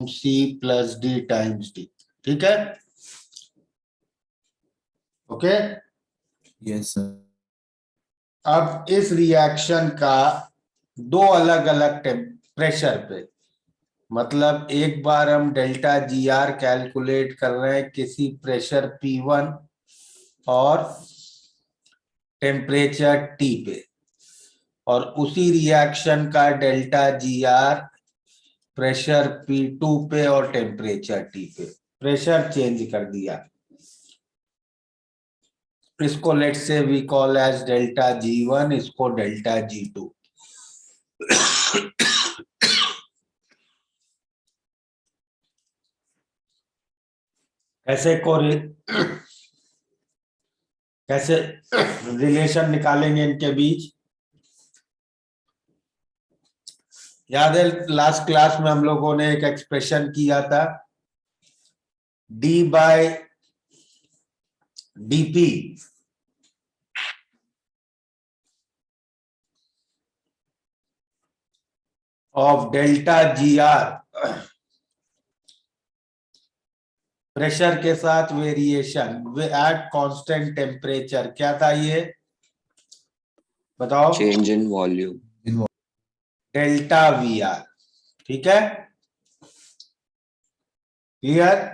सी plus D times D. ठीक है, okay. Yes sir. अब इस रिएक्शन का दो अलग अलग प्रेशर पे, मतलब एक बार हम डेल्टा जी आर कैलकुलेट कर रहे हैं किसी प्रेशर P1 और टेम्परेचर T पे, और उसी रिएक्शन का delta G R pressure P2 पे और टेम्परेचर T पे, प्रेशर चेंज कर दिया। इसको लेट से we call as delta G1, इसको डेल्टा G2। कैसे कैसे रिलेशन निकालेंगे इनके बीच? याद है लास्ट क्लास में हम लोगों ने एक एक्सप्रेशन किया था, d by dp of delta G R pressure के साथ वेरिएशन एट कांस्टेंट टेम्परेचर, क्या था ये बताओ? Change in volume, delta V R. ठीक है, क्लियर?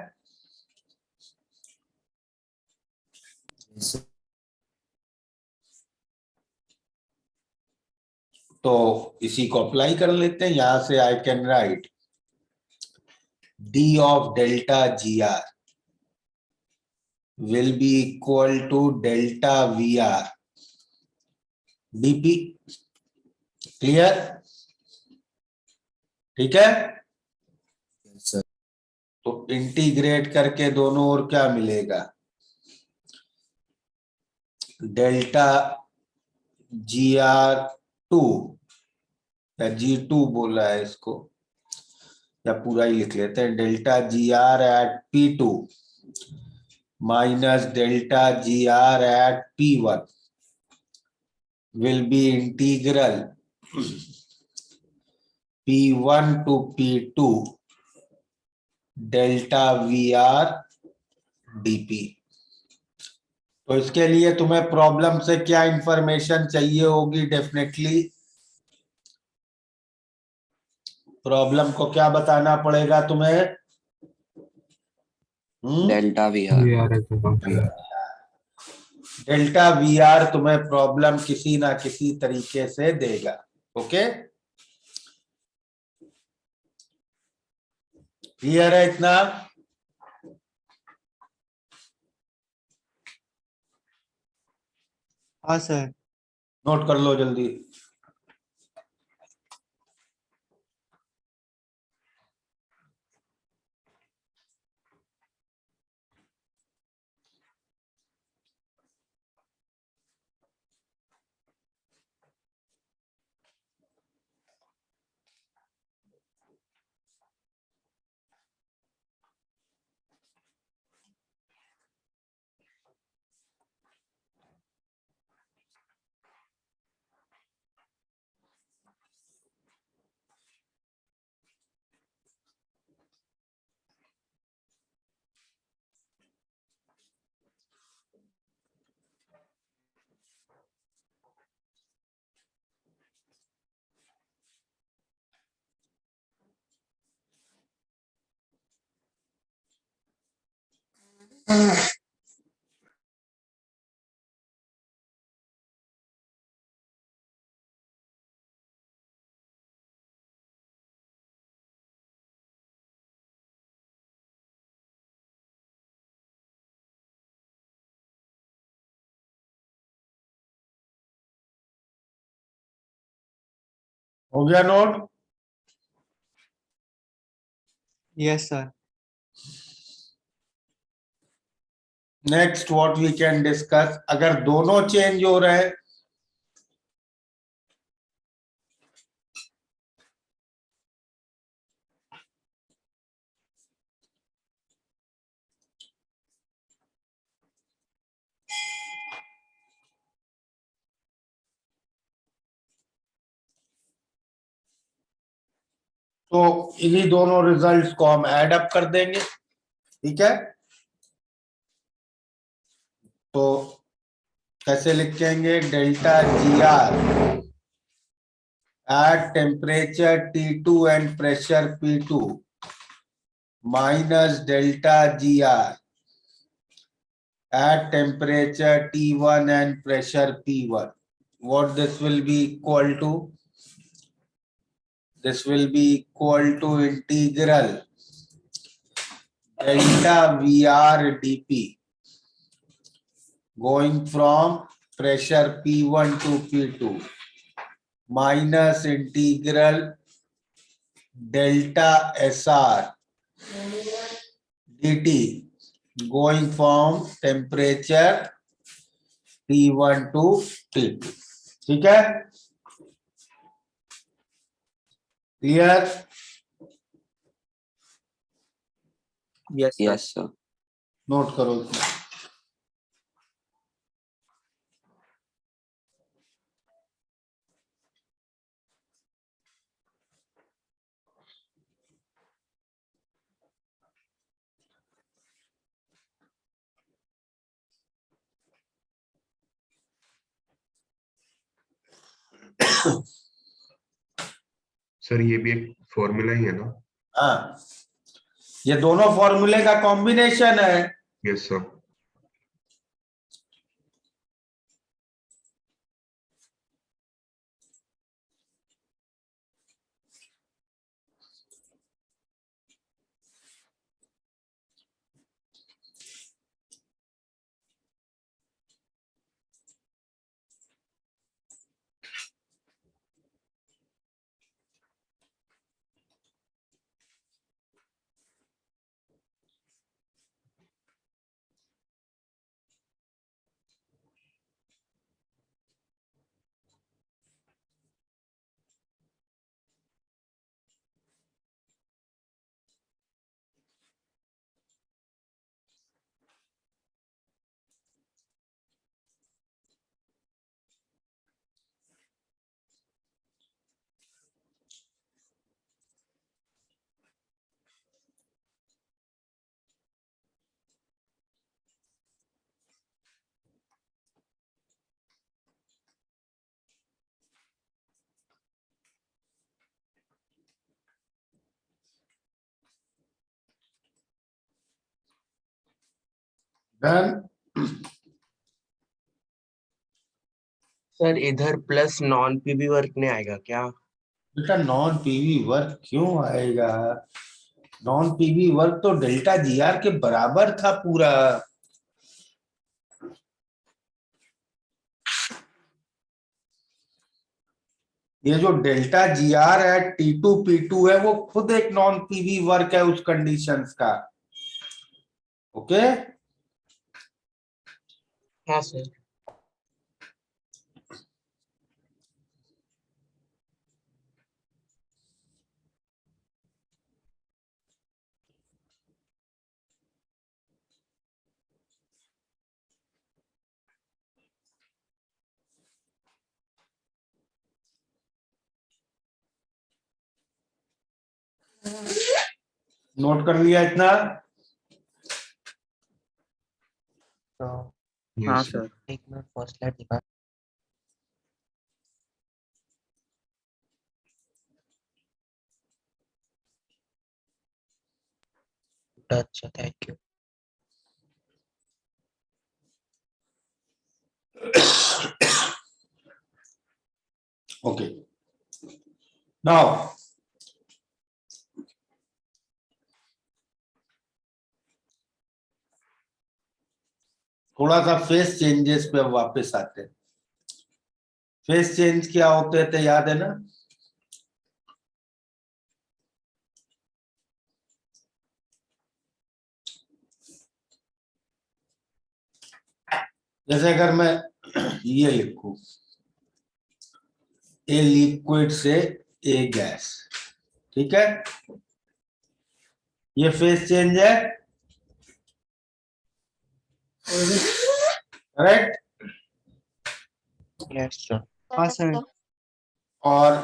तो इसी को अप्लाई कर लेते हैं। यहां से I can write d of delta G R will be equal to delta VR dp। Clear? ठीक है, सर। तो इंटीग्रेट करके दोनों ओर क्या मिलेगा? डेल्टा GR2 या G2 बोला है इसको, या पूरा ही लिख लेते हैं, delta GR at P2 minus delta GR at P1 will be integral P1 to P2 delta VR dp। तो इसके लिए तुम्हें प्रॉब्लम से क्या इंफॉर्मेशन चाहिए होगी? डेफिनेटली प्रॉब्लम को क्या बताना पड़ेगा तुम्हें? Delta V R. Delta VR तुम्हें प्रॉब्लम किसी ना किसी तरीके से देगा। ओके, क्लियर है इतना? हाँ सर। नोट कर लो जल्दी। हो गया note? Yes sir. Next what we can discuss, अगर दोनों चेंज हो रहे हैं तो इन्हीं दोनों रिजल्ट्स को हम ऐड अप कर देंगे, ठीक है। तो कैसे लिखेंगे, delta G R at temperature T2 and pressure P2 minus delta G R at temperature T1 and pressure P1. What this will be equal to? This will be equal to integral delta VR dP going from pressure P1 to P2 minus integral delta SR dt going from temperature T1 to T2. ठीक है, clear? Yes, sir. Yes, sir. Note करो इसमें। Sir ये भी एक formula ही है ना? हाँ, ये दोनों फॉर्मूले का कॉम्बिनेशन है। Yes sir. डन। सर इधर प्लस नॉन पीबी वर्क नहीं आएगा क्या? बेटा नॉन पीवी वर्क क्यों आएगा? नॉन पीवी वर्क तो डेल्टा जीआर के बराबर था पूरा। ये जो डेल्टा जीआर है T2 P2 है, वो खुद एक नॉन पीवी वर्क है उस कंडीशंस का। ओके, हाँ सर। नोट कर लिया इतना? हाँ यस सर। एक मिनट फर्स्ट स्लाइड दिखा। अच्छा थैंक यू। ओके, नाउ थोड़ा सा फेस चेंजेस पे वापस आते हैं। फेस चेंज क्या होते थे याद है ना? जैसे अगर मैं ये लिखूं, ए लिक्विड से ए गैस, ठीक है, ये फेस चेंज है, करेक्ट? Yes sir. हाँ सर। और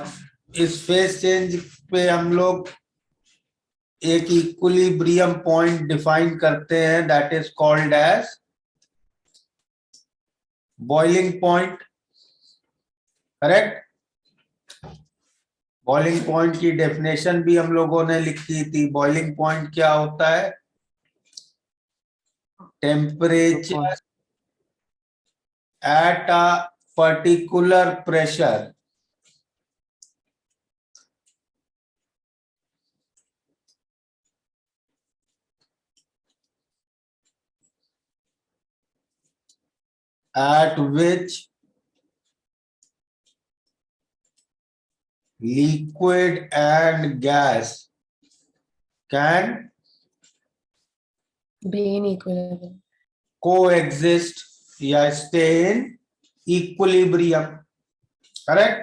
इस फेज चेंज पे हम लोग एक इक्विलिब्रियम पॉइंट डिफाइन करते हैं, that is called as boiling point, correct. Boiling point की डेफिनेशन भी हम लोगों ने लिखी थी। बॉइलिंग पॉइंट क्या होता है? Temperature at a particular pressure at which liquid and gas can be in equilibrium. coexist या stay in equilibrium, correct?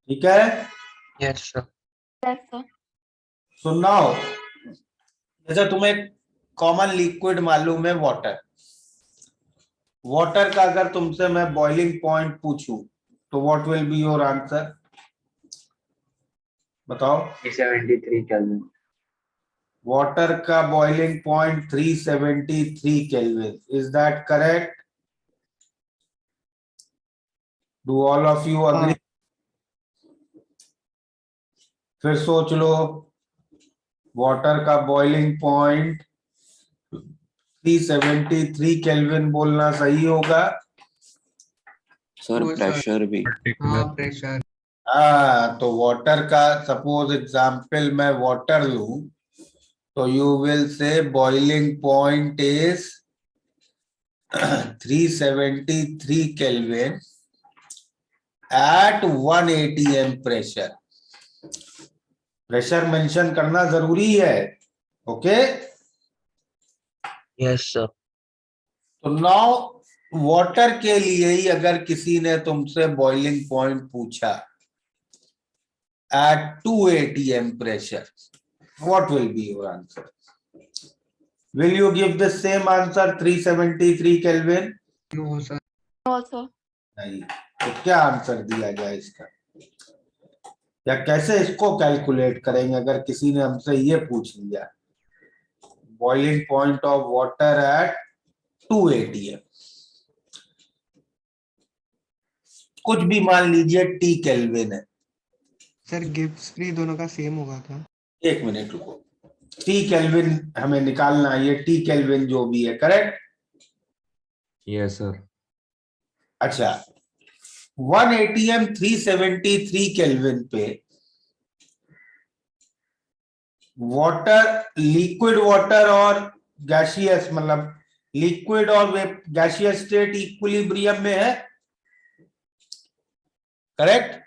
ठीक है? Yes, sir. Yes, sir. So now, जैसे तुम्हें कॉमन लिक्विड मालूम है वाटर, वाटर का अगर तुमसे मैं बॉइलिंग पॉइंट पूछूं तो what will be your answer? बताओ। 373 केल्विन। वाटर का boiling point 373 kelvin, is that correct? Do all of you agree? फिर सोच लो, वाटर का बॉइलिंग पॉइंट 373 केल्विन बोलना सही होगा? सर प्रेशर भी। प्रेशर। तो वाटर का सपोज एग्जाम्पल मैं वाटर लूं तो you will say boiling point is 373 kelvin at 1 atm pressure. Pressure mention करना जरूरी है, ओके? Yes, sir. तो नाउ वाटर के लिए ही अगर किसी ने तुमसे बॉइलिंग पॉइंट पूछा at 2 atm pressure, what will be your answer? Will you give the same answer 373 Kelvin? No, sir. No, sir. नहीं। तो क्या आंसर दिया जाए इसका, या कैसे इसको कैलकुलेट करेंगे अगर किसी ने हमसे ये पूछ लिया? Boiling point of water at 2 atm, कुछ भी मान लीजिए T केल्विन है। सर गिब्स फ्री दोनों का सेम होगा क्या? एक मिनट रुको, T केल्विन हमें निकालना है, ये T केल्विन जो भी है, करेक्ट? Yes sir. अच्छा, 1 atm 373 केल्विन पे वाटर, लिक्विड वाटर और गैसियस, मतलब लिक्विड और गैसियस स्टेट इक्विलिब्रियम में है, correct?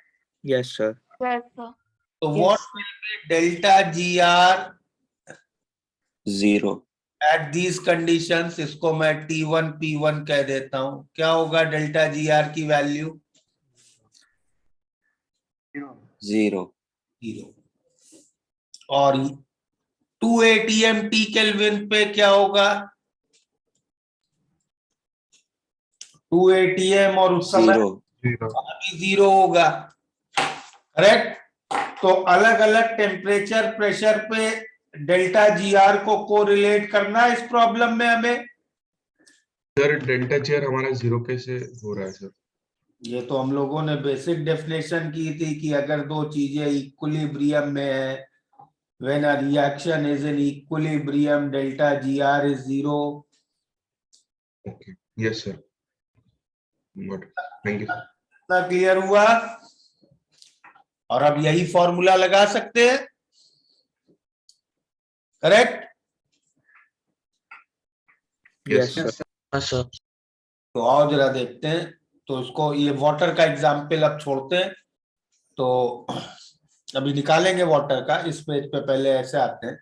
Yes, sir. Yes, sir. तो what will be delta GR 0। At these conditions? इसको मैं T1 P1 कह देता हूं। क्या होगा डेल्टा GR की वैल्यू? 0। 0। और 2 atm T केल्विन पे क्या होगा? 2 atm और उस समय 0 होगा, करेक्ट? तो अलग अलग टेम्परेचर प्रेशर पे डेल्टा GR को कोरिलेट करना इस प्रॉब्लम में हमें। सर डेल्टा जीआर हमारा 0 कैसे हो रहा है सर? ये तो हम लोगों ने बेसिक डेफिनेशन की थी कि अगर दो चीजें इक्विलिब्रियम में है, when a reaction is in equilibrium delta GR is 0। Okay, yes sir, good, thank you. इतना क्लियर हुआ? और अब यही फॉर्मूला लगा सकते हैं, करेक्ट? Yes Yes, sir. तो आओ जरा देखते हैं। तो इसको, ये वाटर का एग्जाम्पल अब छोड़ते हैं, तो अभी निकालेंगे वाटर का। इस पेज पे पहले ऐसे आते हैं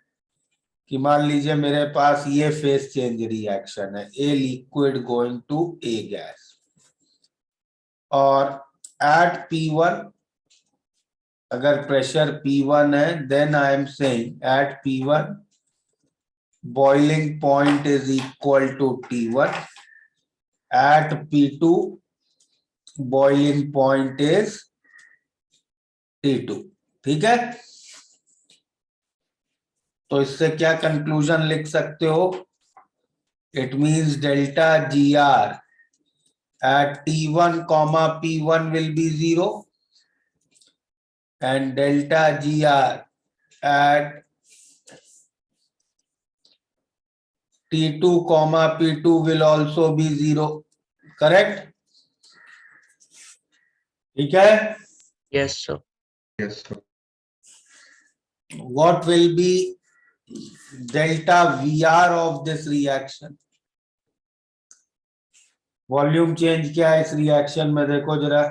कि मान लीजिए मेरे पास ये फेस चेंज रिएक्शन है, a liquid going to a gas, और एट P1 अगर प्रेशर P1 है, then I am saying at P1 boiling point is equal to T1, at P2 boiling point is T2। ठीक है, तो इससे क्या conclusion लिख सकते हो? It means delta GR at T1 comma P1 will be 0 and delta GR at T2 comma P2 will also be 0, correct? ठीक है, Yes, sir. Yes, sir. what will be delta VR of this reaction? Volume change क्या है इस reaction में, देखो जरा।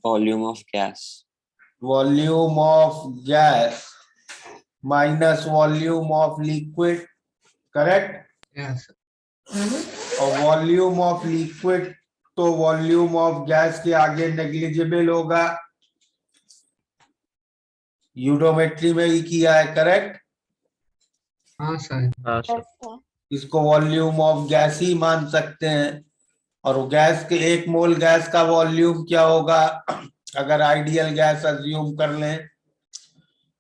Volume of gas. Volume of gas minus volume of liquid, correct? Yes, sir. और volume of liquid तो volume of gas के आगे नेग्लिजिबल होगा, यूडोमेट्री में ही किया है, करेक्ट? हाँ सर। हाँ सर। इसको वॉल्यूम ऑफ गैस ही मान सकते हैं। और गैस के 1 मोल गैस का वॉल्यूम क्या होगा अगर आइडियल गैस अज्यूम कर लें?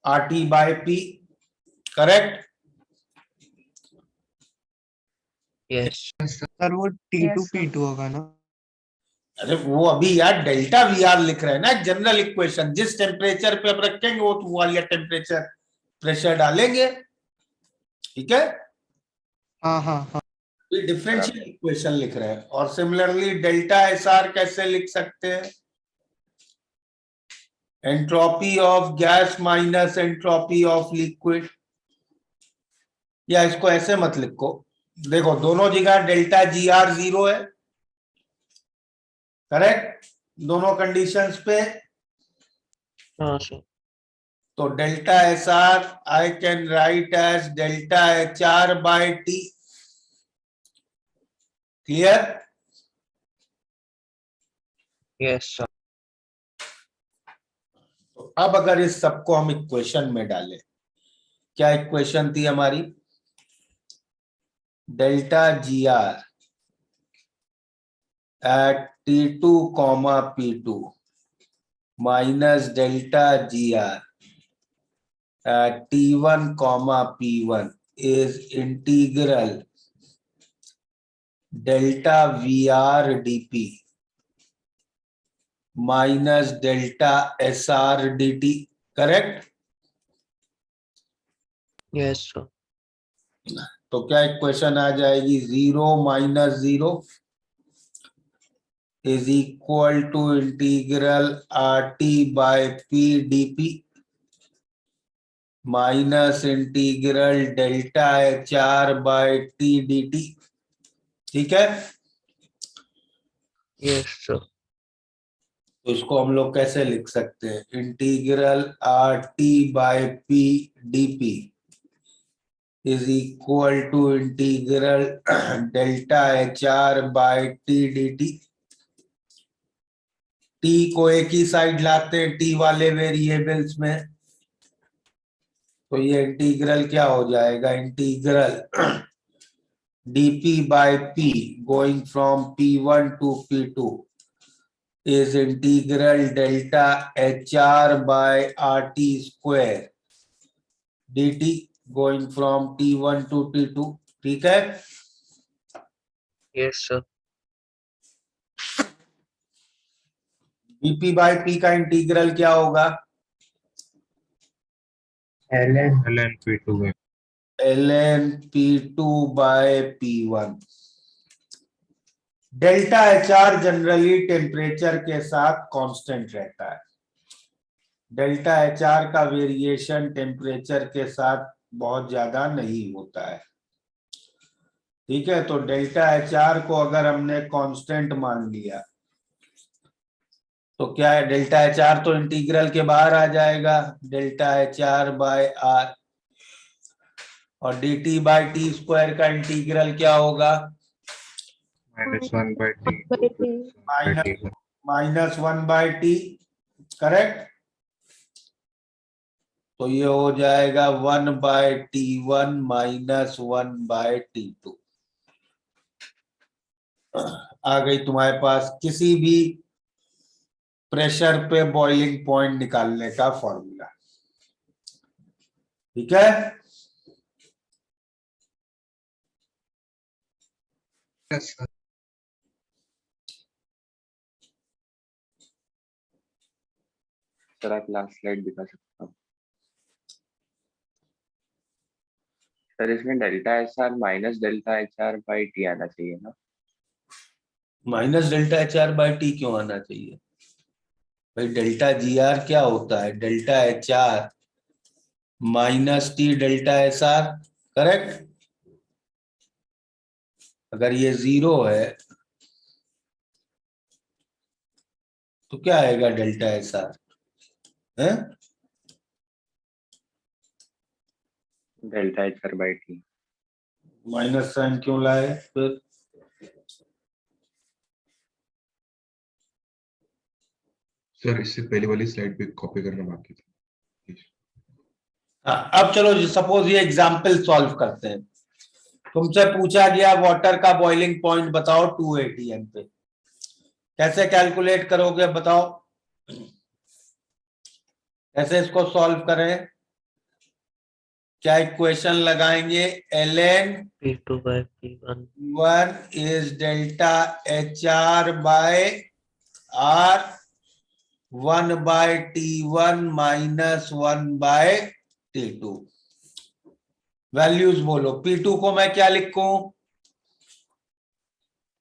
RT/P, correct? Yes. सर वो T2 P2 होगा ना? अरे वो अभी यार डेल्टा VR लिख रहे हैं ना, जनरल इक्वेशन। जिस टेम्परेचर पे आप रखेंगे वो वाला टेम्परेचर प्रेशर डालेंगे, ठीक है? हाँ हाँ हाँ। डिफरेंशियल इक्वेशन लिख रहे हैं। और सिमिलरली डेल्टा SR कैसे लिख सकते हैं? Entropy of gas minus entropy of liquid. या इसको ऐसे मत लिखो, देखो दोनों जगह डेल्टा GR 0 है, करेक्ट? दोनों कंडीशंस पे। हाँ सर। तो delta SR I can write as delta HR/T। Clear? Yes, sir. तो अब अगर इस सबको हम इक्वेशन में डालें, क्या इक्वेशन थी हमारी? Delta GR at T2 comma P2 minus delta GR at T1 comma P1 is integral delta VR dP minus delta SR dt, correct? Yes, sir. तो क्या इक्वेशन आ जाएगी? 0 minus 0 is equal to integral RT/P dP minus integral delta HR/T dt। ठीक है, Yes, sir. तो इसको हम लोग कैसे लिख सकते हैं? Integral RT/P dP is equal to integral delta HR/T dt। T को एक ही साइड लाते हैं T वाले वेरिएबल्स में, तो ये इंटीग्रल क्या हो जाएगा? Integral dP/P going from P1 to P2 is integral delta HR/RT square dt going from T1 to T2। ठीक है, Yes, sir. dP/P का इंटीग्रल क्या होगा? ln P2 में ln P2/P1। Delta HR generally temperature के साथ कांस्टेंट रहता है। डेल्टा HR का वेरिएशन टेम्परेचर के साथ बहुत ज्यादा नहीं होता है, ठीक है? तो डेल्टा HR को अगर हमने कांस्टेंट मान लिया तो क्या है? डेल्टा HR तो इंटीग्रल के बाहर आ जाएगा, डेल्टा HR/R। और DT/T स्क्वायर का इंटीग्रल क्या होगा? -1/T -1/T, correct? तो ये हो जाएगा 1/T1 माइनस 1/T2। आ गई तुम्हारे पास किसी भी प्रेशर पे बॉइलिंग पॉइंट निकालने का फॉर्मूला। ठीक है, यस सर। सर आप लास्ट स्लाइड दिखा सकते हो। सर इसमें delta H R minus delta H R by T आना चाहिए ना। Minus delta H R by T क्यों आना चाहिए भाई? डेल्टा जी आर क्या होता है? Delta H R minus T delta S R, correct. अगर ये 0 है तो क्या आएगा डेल्टा एस आर है? Delta H R by T. Minus sign क्यों लाए फिर? सर इससे पहले वाली स्लाइड भी कॉपी करना बाकी था। हाँ, अब चलो जी, सपोज ये एग्जाम्पल सॉल्व करते हैं। तुमसे पूछा गया वाटर का बॉइलिंग पॉइंट बताओ 2 atm पे, कैसे कैलकुलेट करोगे बताओ? कैसे इसको सॉल्व करें? क्या इक्वेशन लगाएंगे? ln P2 by P1. 1 is delta hr by r 1 by t1 minus 1 by t2। Values बोलो। P2 को मैं क्या लिखूं?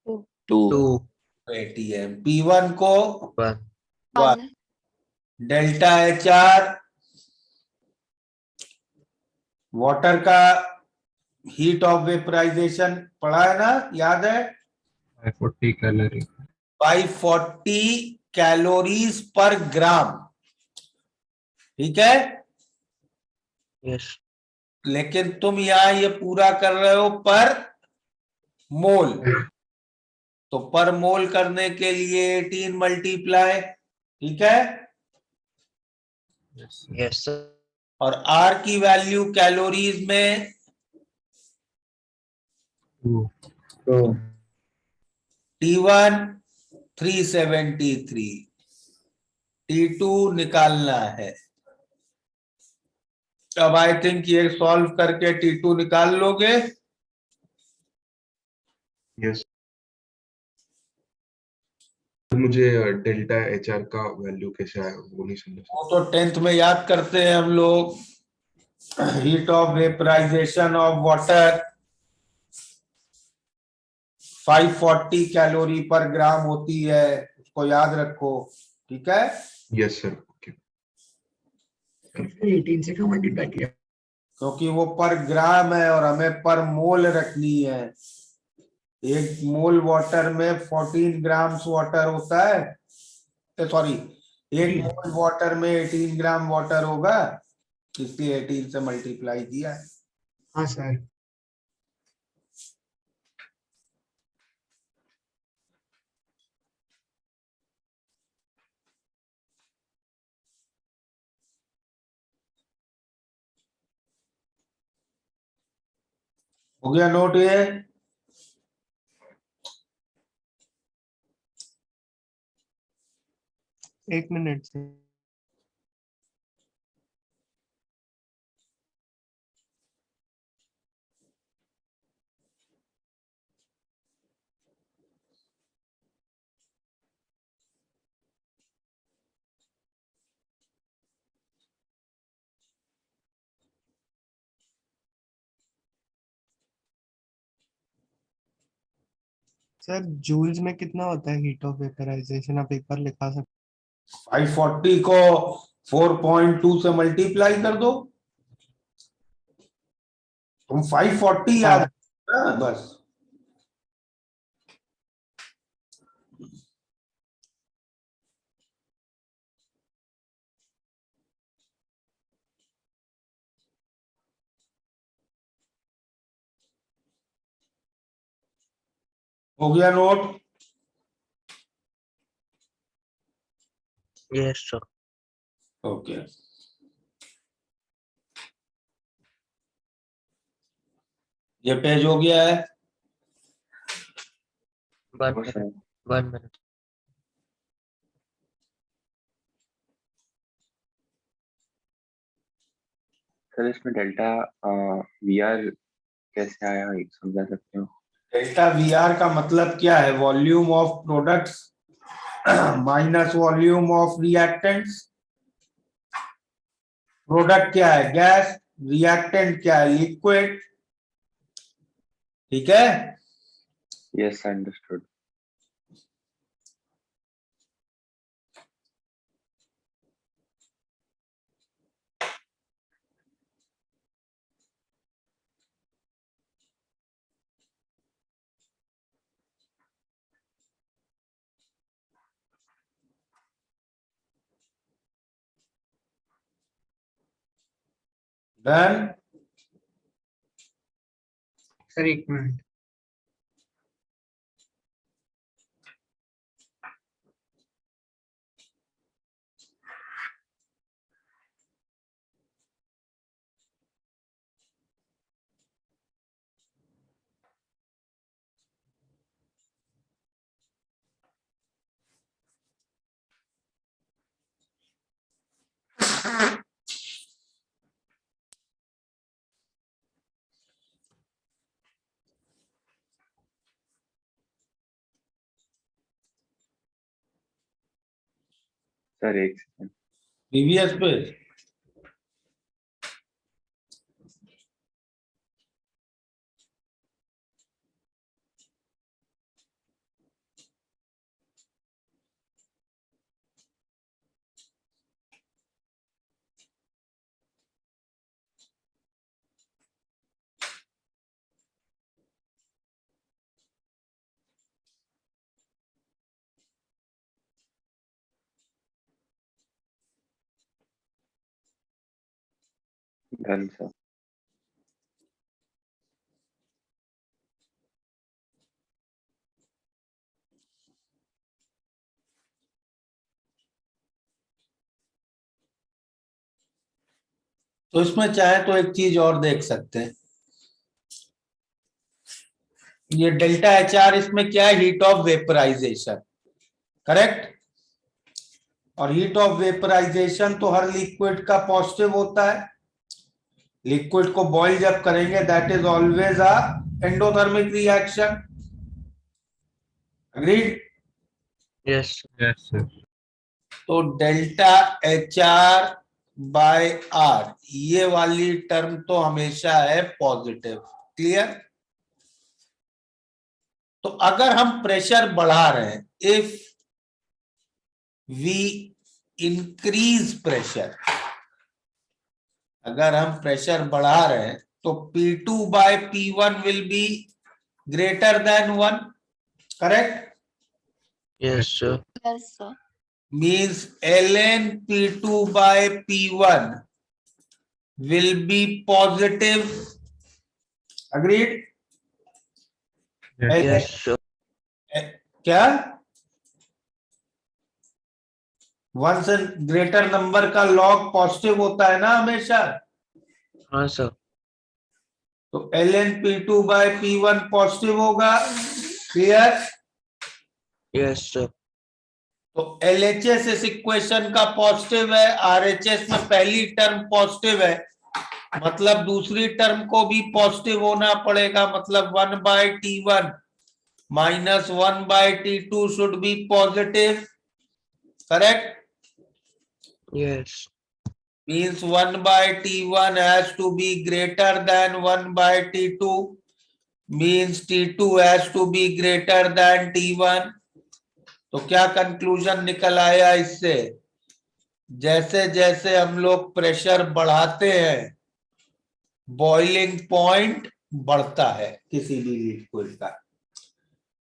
2 2 atm। P1 को 1. 1। डेल्टा HR वाटर का हीट ऑफ वेपराइजेशन पढ़ा है ना, याद है? 540 कैलोरी। 540 कैलोरीज पर ग्राम। ठीक है, Yes. लेकिन तुम यहां ये पूरा कर रहे हो पर मोल, तो पर मोल करने के लिए 18 मल्टीप्लाई। ठीक है, Yes, sir. और R की वैल्यू कैलोरीज में 2 T1 373, T2 निकालना है। अब आई थिंक ये सॉल्व करके T2 निकाल लोगे। यस। मुझे डेल्टा एच आर का वैल्यू कैसे आया वो नहीं समझा। वो तो 10th में याद करते हैं हम लोग। Heat of vaporization of water 540 calorie per gram होती है, उसको याद रखो। ठीक है, यस सर। ओके। 18 से क्यों मल्टीप्लाई किया? क्योंकि वो पर ग्राम है और हमें पर मोल रखनी है। एक मोल वाटर में 14 ग्राम्स वाटर होता है, सॉरी, एक मोल वाटर में 18 ग्राम वाटर होगा, इसलिए 18 से मल्टीप्लाई किया है। हाँ सर। हो गया नोट ये? एक मिनट से। सर जूल्स में कितना होता है हीट ऑफ वेपराइजेशन? आप एक बार लिखा सकते? 540 को 4.2 से मल्टीप्लाई कर दो, तुम 540 याद हाँ रखना बस। हो गया नोट? yes, sir. ओके, ये पेज हो गया है। 1 minute. 1 minute. सर इसमें डेल्टा वी आर कैसे आया, एक समझा सकते हो? डेल्टा वी आर का मतलब क्या है? Volume of products minus volume of reactants. Product क्या है? गैस। रिएक्टेंट क्या है? लिक्विड। ठीक है। Yes understood. डन। सर एक मिनट। सर एक सेकंड। प्रीवियस पे डन सर। तो इसमें चाहे तो एक चीज और देख सकते हैं। ये डेल्टा एच आर, इसमें क्या है? Heat of vaporization. करेक्ट। और हीट ऑफ वेपराइजेशन तो हर लिक्विड का पॉजिटिव होता है। लिक्विड को बॉईल जब करेंगे that is always a endothermic reaction. Agreed. Yes. Yes, sir. तो delta H R by R, ये वाली टर्म तो हमेशा है पॉजिटिव। क्लियर। तो अगर हम प्रेशर बढ़ा रहे हैं, इफ वी इंक्रीज प्रेशर, अगर हम प्रेशर बढ़ा रहे हैं तो P2 by P1 will be greater than 1। Correct. Yes, sir. Yes, sir. Means ln P2 by P1 will be positive. Agreed? Yes, sir. क्या? वन से ग्रेटर नंबर का log positive होता है ना हमेशा। हाँ सर। तो ln P2 by P1 positive होगा। क्लियर। Yes, sir. तो LHS इस इक्वेशन का पॉजिटिव है, RHS में पहली टर्म पॉजिटिव है, मतलब दूसरी टर्म को भी पॉजिटिव होना पड़ेगा। मतलब 1/T1 minus 1/T2 should be positive. Correct. Yes. Means 1/T1 has to be greater than 1/T2, means T2 has to be greater than T1। तो क्या कंक्लूजन निकल आया इससे? जैसे जैसे हम लोग प्रेशर बढ़ाते हैं, बॉइलिंग पॉइंट बढ़ता है किसी भी लिक्विड का।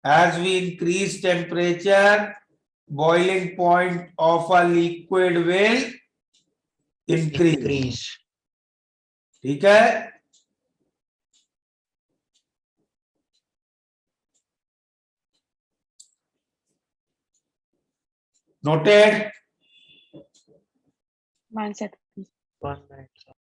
As we increase temperature, boiling point of a liquid will increase. Increase. ठीक है। नोटेड। 1 second. 1 minute, sir.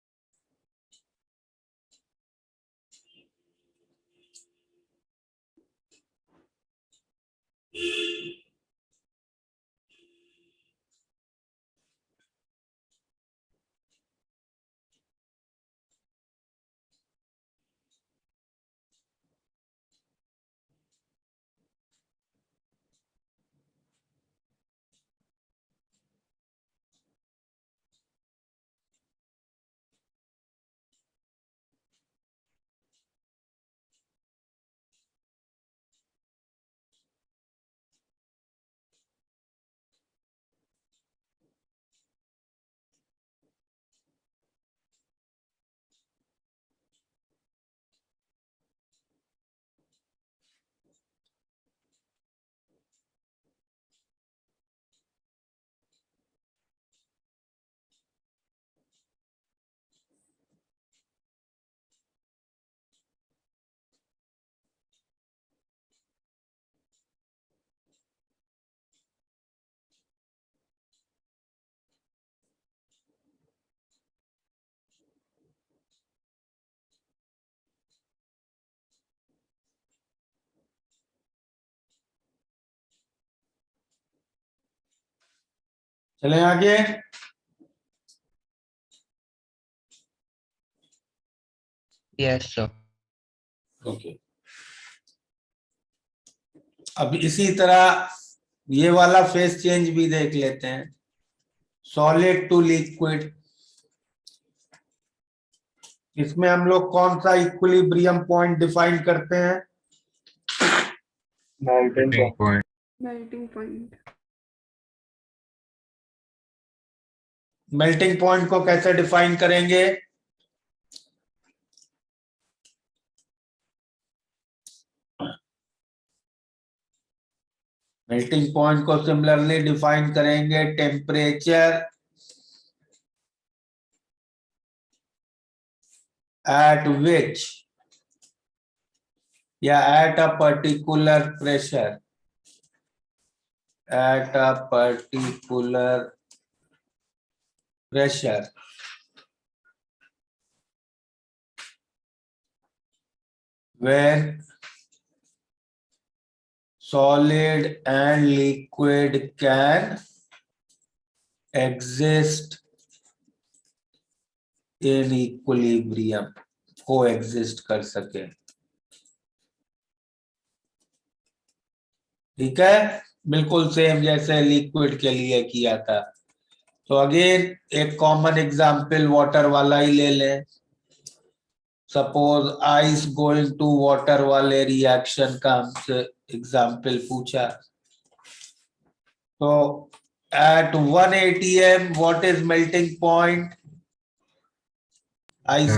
चलें आगे। Yes, sir. ओके, अब इसी तरह ये वाला फेस चेंज भी देख लेते हैं। सॉलिड टू लिक्विड, इसमें हम लोग कौन सा इक्विलिब्रियम पॉइंट डिफाइन करते हैं? Melting point. Melting point. Melting point को कैसे डिफाइन करेंगे? मेल्टिंग पॉइंट को सिमिलरली डिफाइन करेंगे टेम्परेचर at which या at a particular pressure, at a particular pressure when solid and liquid can exist in equilibrium, coexist कर सके। ठीक है, बिल्कुल सेम जैसे लिक्विड के लिए किया था। तो अगेन एक कॉमन एग्जांपल वाटर वाला ही ले लें। Suppose ice going to water वाले रिएक्शन का हमसे एग्जांपल पूछा, तो at 1 atm what is melting point? Ice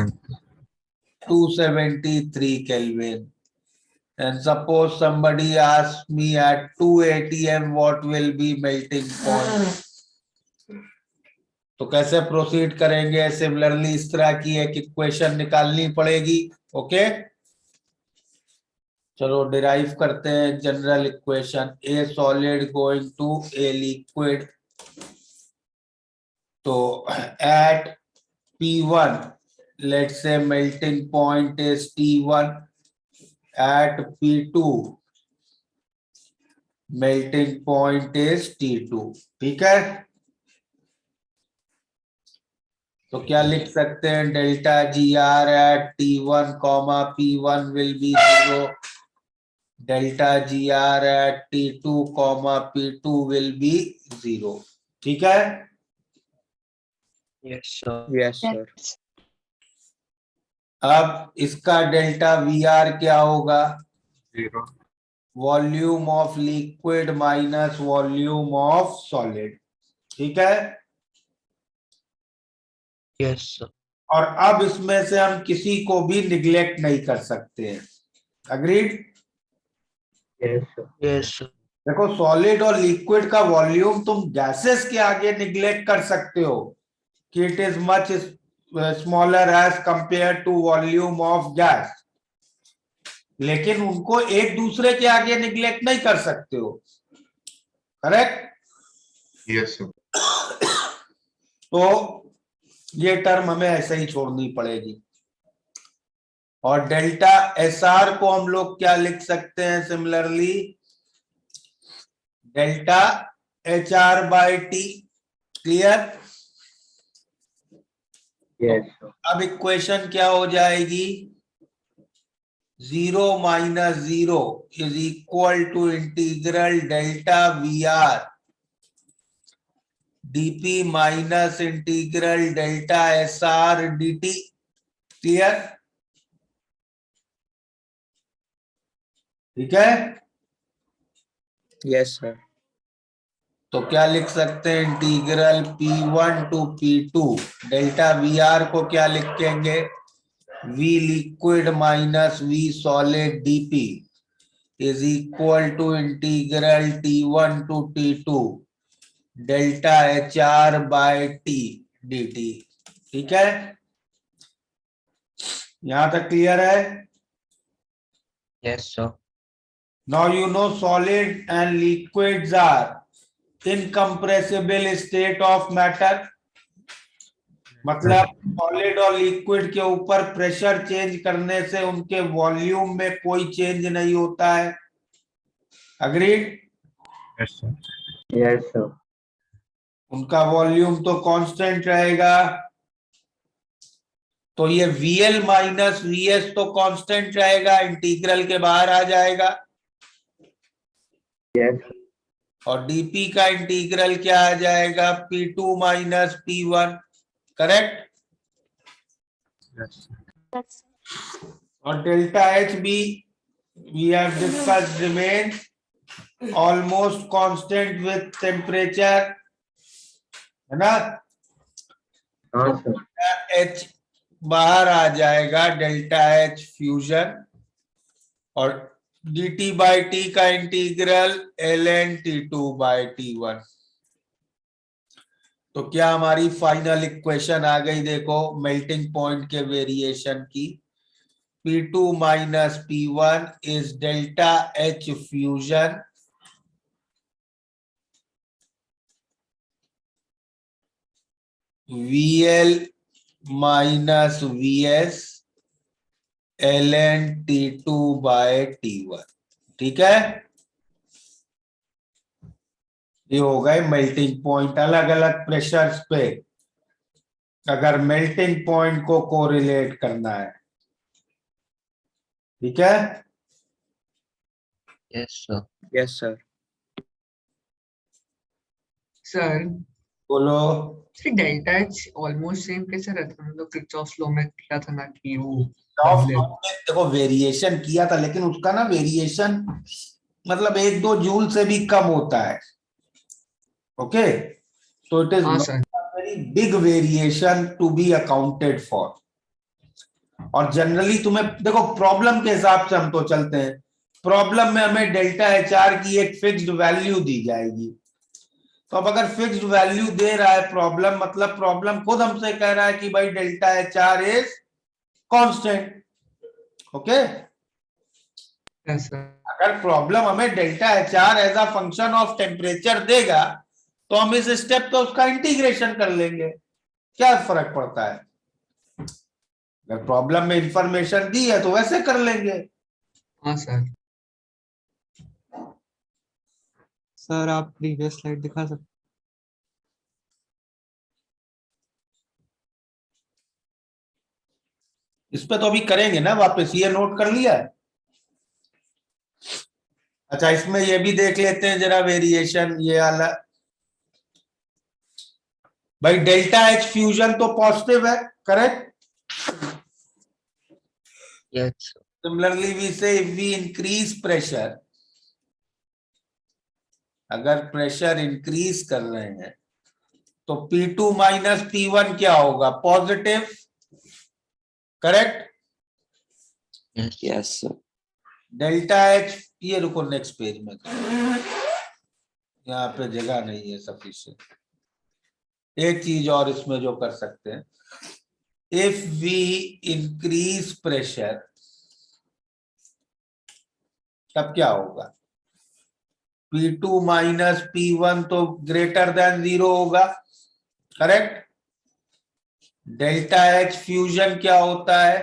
273 Kelvin. And suppose somebody asks me at 2 atm what will be melting point. तो कैसे प्रोसीड करेंगे? सिमिलरली इस तरह की एक इक्वेशन निकालनी पड़ेगी। ओके, चलो डिराइव करते हैं general equation. A solid going to a liquid, तो at P1 let's say melting point is T1, at P2 melting point is T2। ठीक है, तो क्या लिख सकते हैं? Delta GR at T1, P1 will be 0, delta GR at T2, P2 will be 0। ठीक है, Yes, sir. Yes, sir. अब इसका डेल्टा VR क्या होगा? 0. Volume of liquid minus volume of solid. ठीक है, Yes, sir. और अब इसमें से हम किसी को भी निग्लेक्ट नहीं कर सकते हैं। Agreed? Yes, sir. Yes, sir. देखो, सॉलिड और लिक्विड का वॉल्यूम तुम गैसेस के आगे निग्लेक्ट कर सकते हो कि it is much smaller as compare to volume of gas, लेकिन उनको एक दूसरे के आगे निग्लेक्ट नहीं कर सकते हो। करेक्ट? Yes, sir. तो ये टर्म हमें ऐसे ही छोड़नी पड़ेगी। और डेल्टा SR को हम लोग क्या लिख सकते हैं? Similarly delta HR by T. Clear? Yes, sir. अब इक्वेशन क्या हो जाएगी? 0 minus 0 is equal to integral delta VR dP minus integral delta SR dt। Clear? ठीक है, Yes, sir. तो क्या लिख सकते हैं? Integral P1 to P2 delta VR को क्या लिखेंगे? V liquid minus V solid dP is equal to integral T1 to T2 delta HR by T dt। ठीक है, यहां तक क्लियर है? Yes, sir. Now you know solid and liquids are incompressible state of matter। मतलब solid और liquid के ऊपर pressure change करने से उनके वॉल्यूम में कोई चेंज नहीं होता है। Agreed? Yes, sir. Yes, sir. उनका वॉल्यूम तो कांस्टेंट रहेगा, तो ये VL माइनस VS तो कांस्टेंट रहेगा, इंटीग्रल के बाहर आ जाएगा। यस और dP का इंटीग्रल क्या आ जाएगा, P2 माइनस P1, करेक्ट। और डेल्टा H भी we have discussed remains almost constant with temperature, है ना। हाँ सर H बाहर आ जाएगा, डेल्टा H फ्यूजन, और dt बाई टी का integral ln T2 by T1। तो क्या हमारी फाइनल इक्वेशन आ गई, देखो मेल्टिंग पॉइंट के वेरिएशन की। P2 minus P1 is delta H fusion VL minus VS ln T2 बाय T1। ठीक है, ये हो गए मेल्टिंग पॉइंट। अलग अलग प्रेशर्स पे अगर मेल्टिंग पॉइंट को कोरिलेट करना है, ठीक है। Yes, sir. Yes, sir. Sir बोलो। Sir delta H almost same कैसे रहता है, मतलब किरचॉफ लॉ में किया था ना कि वो देखो वेरिएशन किया था, लेकिन उसका ना वेरिएशन मतलब 1-2 जूल से भी कम होता है। ओके, तो इट इज हाँ not sir very big variation to be accounted for. और जनरली तुम्हें देखो प्रॉब्लम के हिसाब से हम तो चलते हैं, प्रॉब्लम में हमें डेल्टा HR की एक फिक्स्ड वैल्यू दी जाएगी। तो अब अगर फिक्स्ड वैल्यू दे रहा है प्रॉब्लम, मतलब प्रॉब्लम खुद हमसे कह रहा है कि भाई delta HR is constant. Okay, yes sir अगर प्रॉब्लम हमें delta HR as a function of temperature देगा, तो हम इस स्टेप पे उसका इंटीग्रेशन कर लेंगे, क्या फर्क पड़ता है। अगर प्रॉब्लम में इंफॉर्मेशन दी है तो वैसे कर लेंगे। हाँ सर सर आप प्रीवियस स्लाइड दिखा सकते। इस पे तो अभी करेंगे ना वापस, ये नोट कर लिया है। अच्छा, इसमें ये भी देख लेते हैं जरा वेरिएशन ये वाला। भाई डेल्टा H फ्यूजन तो पॉजिटिव है, correct. Yes, sir. Similarly we say if we increase pressure, अगर प्रेशर इंक्रीज कर रहे हैं तो P2 माइनस P1 क्या होगा, positive, correct. Yes. Yes, sir. Delta H, ये रुको नेक्स्ट पेज में, यहाँ पे जगह नहीं है सफिशिएंट। एक चीज और इसमें जो कर सकते हैं, इफ वी इंक्रीज प्रेशर तब क्या होगा, P2 माइनस P1 तो ग्रेटर देन 0 होगा, करेक्ट। डेल्टा H फ्यूजन क्या होता है,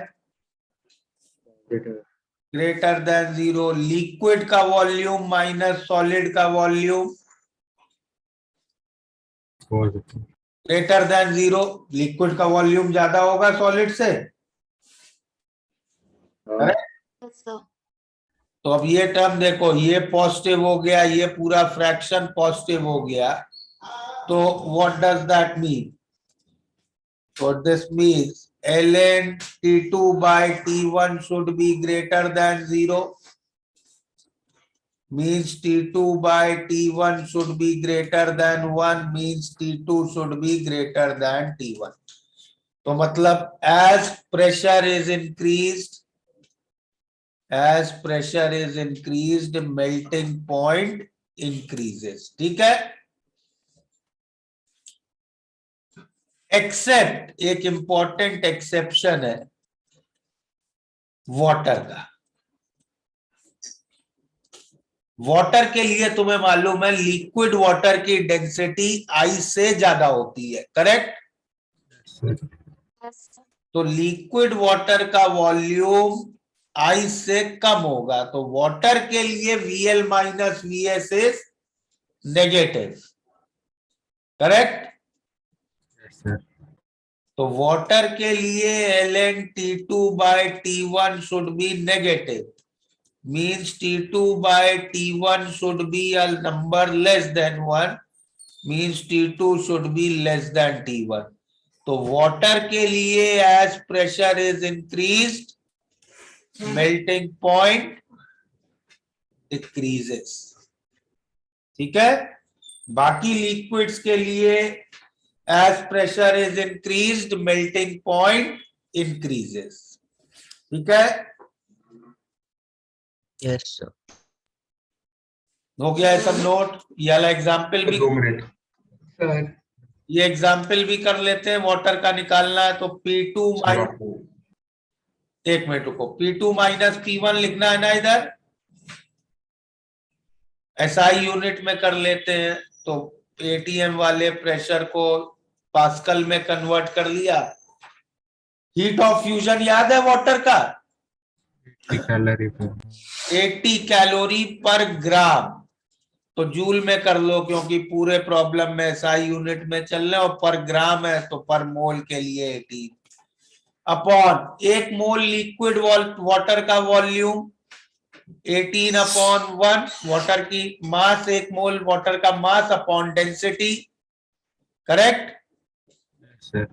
ग्रेटर देन 0। लिक्विड का वॉल्यूम माइनस सॉलिड का वॉल्यूम ग्रेटर देन 0। लिक्विड का वॉल्यूम ज्यादा होगा सॉलिड से, करेक्ट। तो अब ये टर्म देखो, ये पॉजिटिव हो गया, ये पूरा फ्रैक्शन पॉजिटिव हो गया, तो what does that mean, so this means ln T2 by T1 should be greater than 0, means T2 by T1 should be greater than 1, means T2 should be greater than T1। तो मतलब as pressure is increased, melting point increases, ठीक है। Accept एक important exception है water का। Water के लिए तुम्हें मालूम है लिक्विड वाटर की डेंसिटी आई से ज्यादा होती है, करेक्ट। तो लिक्विड वाटर का वॉल्यूम आई से कम होगा, तो वाटर के लिए VL minus VS is negative. Correct? Yes, sir. तो वाटर के लिए ln T2 by T1 should be negative, means T2 by T1 should be a number less than 1, means T2 should be less than T1. तो water के लिए as pressure is increased, melting point decreases. ठीक है? बाकी liquids के लिए as pressure is increased, melting point increases. ठीक है? Yes, sir. हो गया है सब नोट? ये वाला एग्जाम्पल भी, 2 मिनट। सर ये एग्जाम्पल भी कर लेते हैं। वाटर का निकालना है तो P2 सर माइनस, आपको 1 मिनट रुको, P2 माइनस P1 लिखना है ना इधर, SI यूनिट में कर लेते हैं। तो ATM वाले प्रेशर को पास्कल में कन्वर्ट कर लिया। हीट ऑफ फ्यूजन याद है वाटर का? Calorie per 80 कैलोरी पर ग्राम। तो जूल में कर लो क्योंकि पूरे प्रॉब्लम में SI यूनिट में चल रहे, और पर ग्राम है तो पर मोल के लिए 80 अपॉन 1 मोल लिक्विड वाटर का वॉल्यूम 18 अपॉन 1, वाटर की मास, 1 मोल वाटर का mass upon density, correct? sir.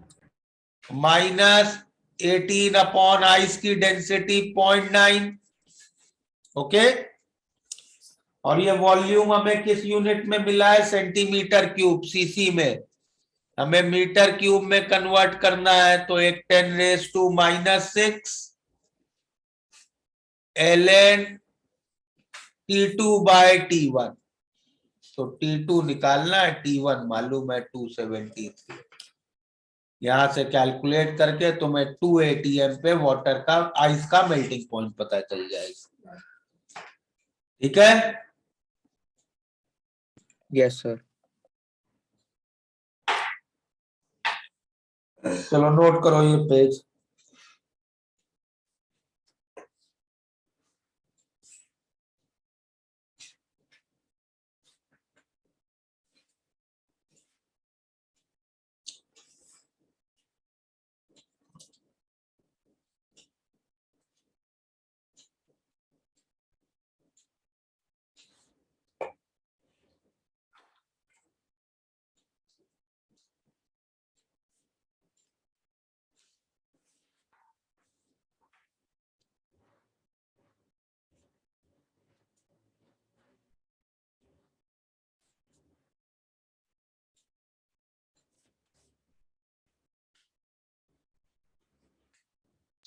Minus 18 upon ice की डेंसिटी 0.9, ओके? और ये वॉल्यूम हमें किस यूनिट में मिला है? सेंटीमीटर क्यूब, सीसी में। हमें मीटर क्यूब में कन्वर्ट करना है तो एक 10⁻⁻⁶ ln T2 बाय T1। तो T2 निकालना है, T1 मालूम है 273। यहां से कैलकुलेट करके तुम्हें 2 ATM पे वाटर का, आइस का मेल्टिंग पॉइंट पता चल जाएगा। ठीक है? Yes, sir. चलो नोट करो ये पेज।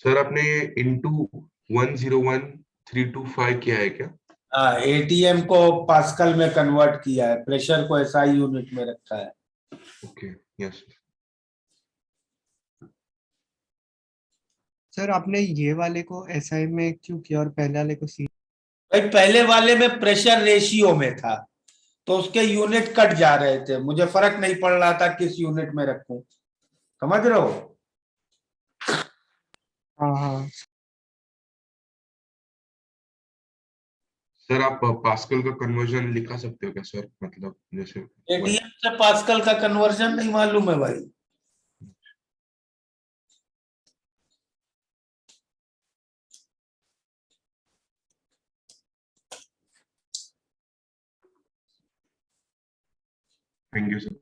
सर आपने ये इंटू 101325 किया है क्या? हाँ, एटीएम को पास्कल में कन्वर्ट किया है, प्रेशर को SI यूनिट में रखा है। Okay, yes. सर आपने ये वाले को SI में क्यों किया और पहले वाले को C? भाई पहले वाले में प्रेशर रेशियो में था तो उसके यूनिट कट जा रहे थे, मुझे फर्क नहीं पड़ रहा था किस यूनिट में रखूं। समझ रहे हो? हाँ हाँ सर आप पास्कल का कन्वर्जन लिखा सकते हो क्या सर? मतलब जैसे एटीएम से पास्कल का कन्वर्जन नहीं मालूम है भाई? Thank you sir.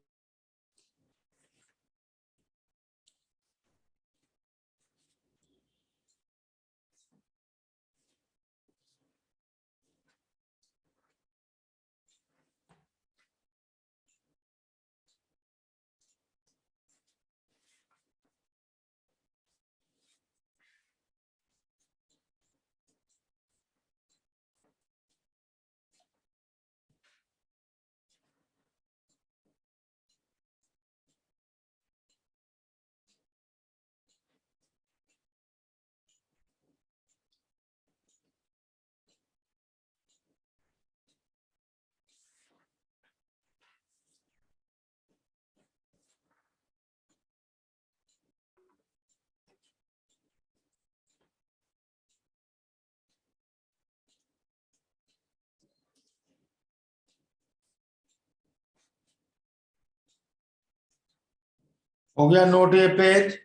हो गया नोट ये पेज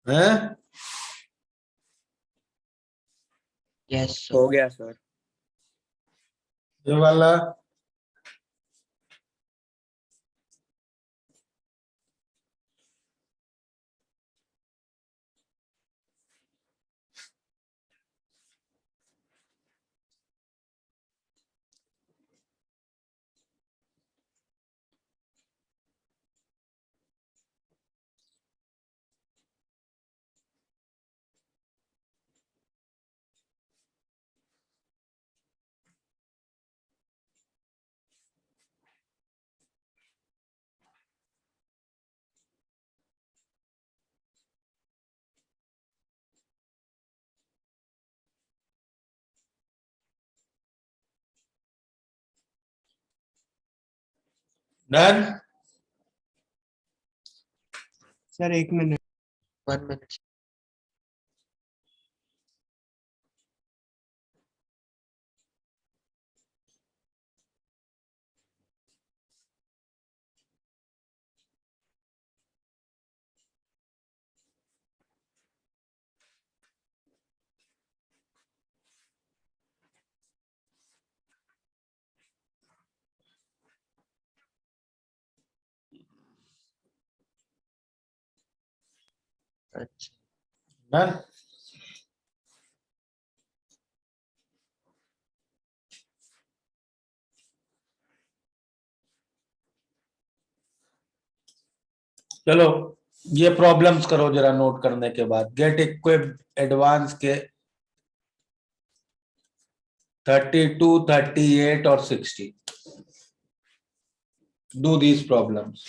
है? Yes, sir. हो गया सर. ये वाला डन. Sir 1 minute. 1 minute. अच्छा. डन. चलो ये प्रॉब्लम्स करो जरा नोट करने के बाद. गेट इक्विप एडवांस के 32, 38 और 60. Do these problems.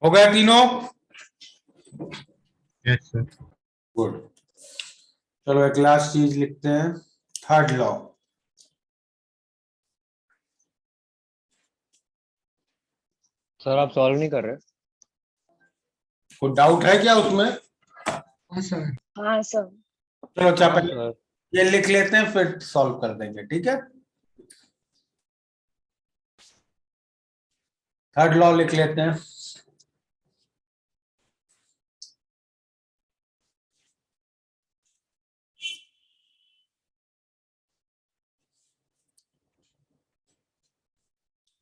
हो गया तीनों? Yes, sir. गुड। चलो एक लास्ट चीज लिखते हैं, थर्ड लॉ। सर आप सॉल्व नहीं कर रहे? कोई डाउट है क्या उसमें? हाँ सर। हाँ सर। चलो अच्छा हाँ पहले सर। ये लिख लेते हैं फिर सॉल्व कर देंगे, ठीक है? थर्ड लॉ लिख लेते हैं।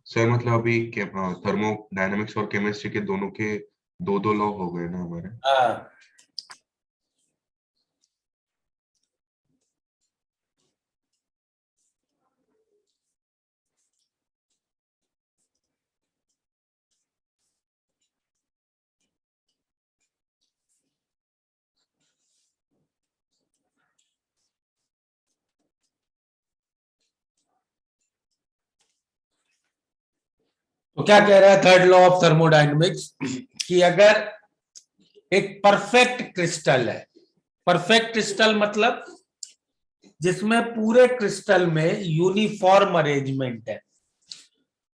सर मतलब अभी थर्मोडायनेमिक्स और केमिस्ट्री के दोनों के दो दो लॉ हो गए ना हमारे। हाँ, तो क्या कह रहा है थर्ड लॉ ऑफ थर्मोडायनेमिक्स कि अगर एक परफेक्ट क्रिस्टल है, परफेक्ट क्रिस्टल मतलब जिसमें पूरे क्रिस्टल में यूनिफॉर्म अरेंजमेंट है,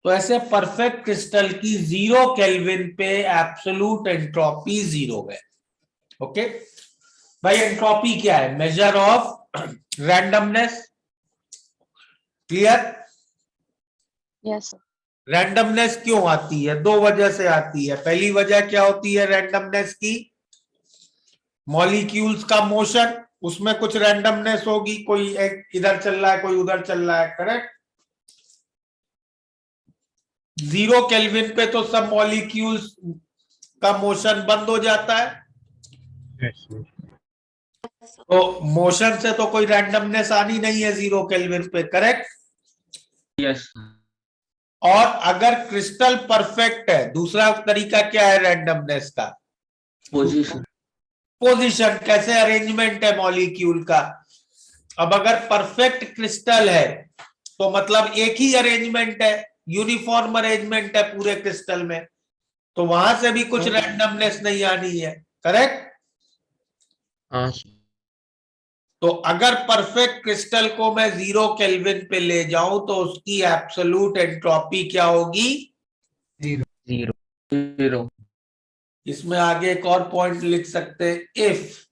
तो ऐसे परफेक्ट क्रिस्टल की 0 केल्विन पे एब्सोल्यूट एंट्रोपी 0 है। ओके भाई, एंट्रोपी क्या है? Measure of randomness. Clear? Yes sir. Randomness क्यों आती है? दो वजह से आती है। पहली वजह क्या होती है रैंडमनेस की? मॉलिक्यूल्स का मोशन, उसमें कुछ रैंडमनेस होगी, कोई एक इधर चल रहा है कोई उधर चल रहा है, करेक्ट? 0 केल्विन पे तो सब मॉलिक्यूल्स का मोशन बंद हो जाता है, Yes, sir. तो मोशन से तो कोई रैंडमनेस आनी नहीं है 0 केल्विन पे, करेक्ट? यस और अगर क्रिस्टल परफेक्ट है, दूसरा तरीका क्या है रैंडमनेस का? पोजीशन पोजीशन, कैसे अरेंजमेंट है मॉलिक्यूल का। अब अगर परफेक्ट क्रिस्टल है तो मतलब एक ही अरेंजमेंट है, यूनिफॉर्म अरेंजमेंट है पूरे क्रिस्टल में, तो वहां से भी कुछ रैंडमनेस नहीं आनी है, करेक्ट? हाँ तो अगर परफेक्ट क्रिस्टल को मैं 0 केल्विन पे ले जाऊं तो उसकी एब्सोल्यूट एंट्रोपी क्या होगी? जीरो जीरो इसमें आगे एक और पॉइंट लिख सकते हैं, if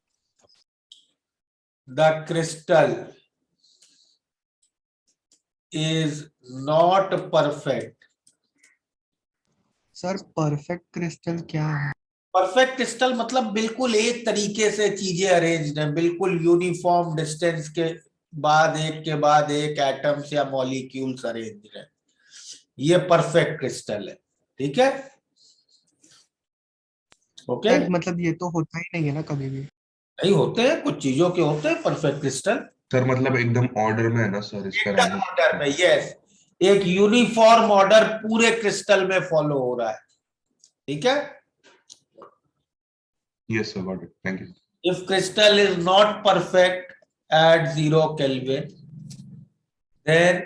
the crystal is not perfect. Sir perfect crystal क्या है? परफेक्ट क्रिस्टल मतलब बिल्कुल एक तरीके से चीजें अरेंज्ड हैं, बिल्कुल यूनिफॉर्म डिस्टेंस के बाद एक एटम्स या मॉलिक्यूल्स अरेंज्ड हैं, ये परफेक्ट क्रिस्टल है, ठीक है? ओके सर मतलब ये तो होता ही नहीं है ना कभी भी। नहीं होते हैं, कुछ चीजों के होते हैं परफेक्ट क्रिस्टल, सर मतलब एकदम ऑर्डर में है ना सर इसका एकदम रैंडम। ऑर्डर में, यस, एक यूनिफॉर्म ऑर्डर पूरे क्रिस्टल में फॉलो हो रहा है, ठीक है? Yes sir, got it, thank you. If crystal is not perfect at 0 Kelvin, then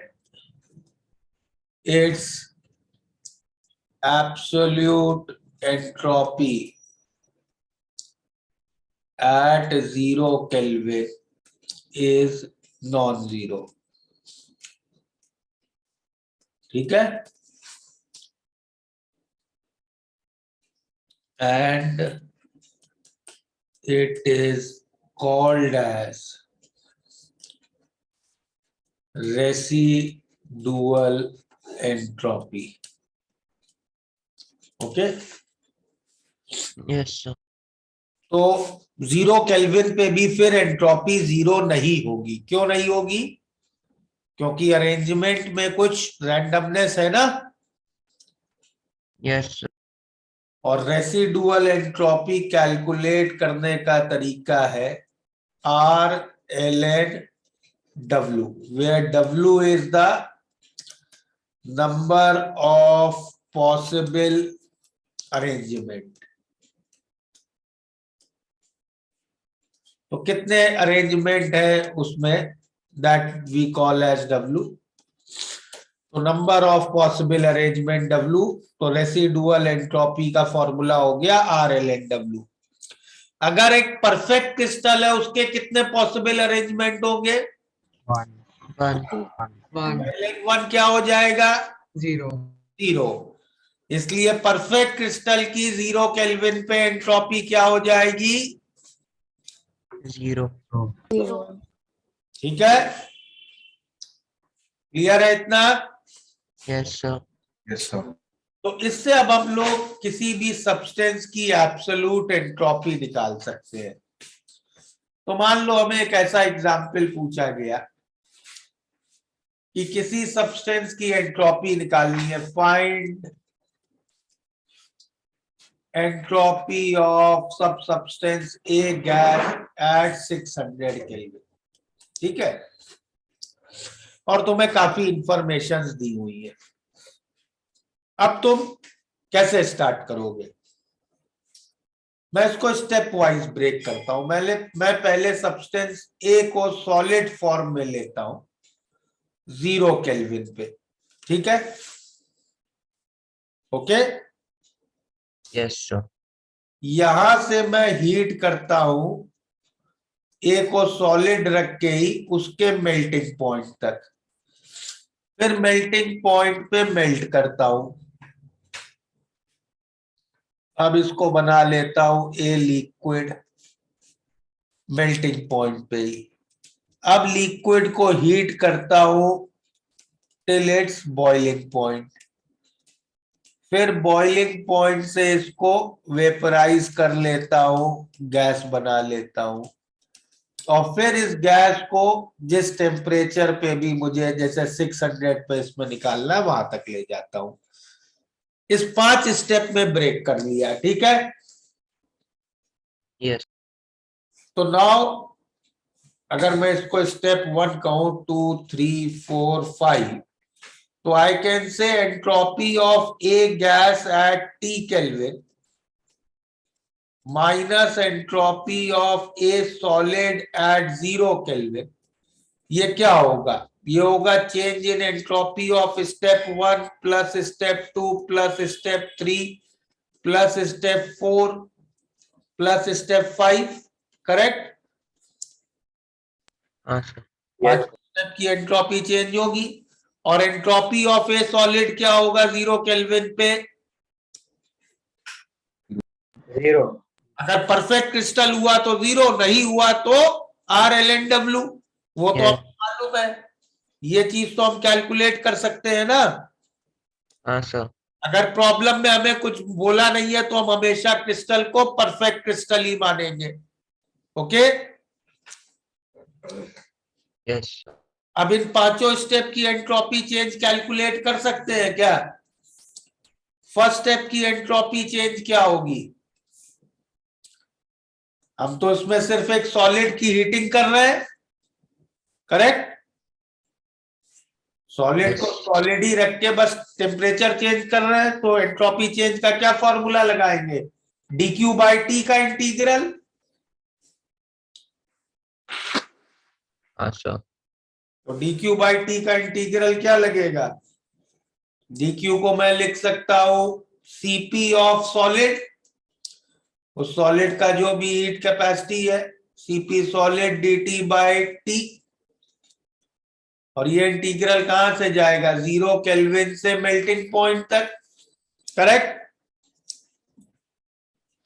its absolute entropy at 0 Kelvin is non-zero, ठीक है? And it is called as residual entropy. Okay yes sir तो 0 kelvin पे भी फिर entropy 0 नहीं होगी। क्यों नहीं होगी? क्योंकि अरेंजमेंट में कुछ रैंडमनेस है ना, यस सर और रेसिडुअल एंट्रोपी कैलकुलेट करने का तरीका है RLN-W, where W is the number of possible arrangement। तो कितने अरेंजमेंट है उसमें, that we call as W। तो number of possible arrangement W, तो रेसिडुअल एंट्रोपी का फॉर्मूला हो गया RLNW। अगर एक परफेक्ट क्रिस्टल है उसके कितने पॉसिबल अरेंजमेंट होंगे? 1 1 1 LN1 क्या हो जाएगा? 0 0। इसलिए परफेक्ट क्रिस्टल की 0 केल्विन पे एंट्रोपी क्या हो जाएगी? 0 0 ठीक है, क्लियर है इतना? yes sir yes sir. तो इससे अब हम लोग किसी भी सब्सटेंस की एब्सोल्यूट एंट्रोपी निकाल सकते हैं। तो मान लो हमें एक ऐसा एग्जाम्पल पूछा गया कि किसी सब्सटेंस की एंट्रोपी निकालनी है, फाइंड एंट्रोपी ऑफ सब सब्सटेंस ए गैस एट 600 केल्विन। ठीक है, और तुम्हें काफी इंफॉर्मेशंस दी हुई है। अब तुम कैसे स्टार्ट करोगे? मैं इसको स्टेप वाइज ब्रेक करता हूं। मैं पहले सब्सटेंस ए को सॉलिड फॉर्म में लेता हूं 0 केल्विन पे। ठीक है, ओके। yes sir यहां से मैं हीट करता हूं ए को सॉलिड रख के ही उसके मेल्टिंग पॉइंट तक, फिर मेल्टिंग पॉइंट पे मेल्ट करता हूं। अब इसको बना लेता हूं ए लिक्विड मेल्टिंग पॉइंट पे ही। अब लिक्विड को हीट करता हूं टिल इट्स बॉइलिंग पॉइंट, फिर बॉइलिंग पॉइंट से इसको वेपराइज कर लेता हूं, गैस बना लेता हूं, और फिर इस गैस को जिस टेम्परेचर पे भी मुझे, जैसे 600 पे इसमें निकालना है, वहां तक ले जाता हूं। इस 5 स्टेप में ब्रेक कर लिया। ठीक है, yes तो नाउ अगर मैं इसको स्टेप 1 कहूं, 2 3 4 5, तो I can say entropy of A gas eight T kelvin minus entropy of A solid at 0 kelvin. ये क्या होगा? ये होगा change in entropy of step 1 plus step 2 plus step 3 plus step 4 plus step 5। Correct? हाँ sir पांच step की entropy change होगी। और एंट्रोपी ऑफ ए सॉलिड क्या होगा 0 केल्विन पे? 0 अगर परफेक्ट क्रिस्टल हुआ तो 0, नहीं हुआ तो RLNW। वो तो Yes. हमें मालूम है, ये चीज तो हम कैलकुलेट कर सकते हैं ना। हाँ sir अगर प्रॉब्लम में हमें कुछ बोला नहीं है तो हम हमेशा क्रिस्टल को परफेक्ट क्रिस्टल ही मानेंगे। ओके, yes sir अब इन 5 स्टेप की एंट्रोपी चेंज कैलकुलेट कर सकते हैं क्या? फर्स्ट स्टेप की एंट्रोपी चेंज क्या होगी? हम तो इसमें सिर्फ एक सॉलिड की हीटिंग कर रहे हैं। करेक्ट? सॉलिड को सॉलिड ही रख के बस टेम्परेचर चेंज कर रहे हैं, तो एंट्रोपी चेंज का क्या फॉर्मूला लगाएंगे? dQ/T का इंटीग्रल। हाँ sir तो dQ/T का इंटीग्रल क्या लगेगा? dQ को मैं लिख सकता हूं Cp ऑफ सॉलिड, उस सॉलिड का जो भी हीट कैपेसिटी है, Cp सॉलिड dt/T। और ये इंटीग्रल कहां से जाएगा? 0 केल्विन से मेल्टिंग पॉइंट तक। Correct?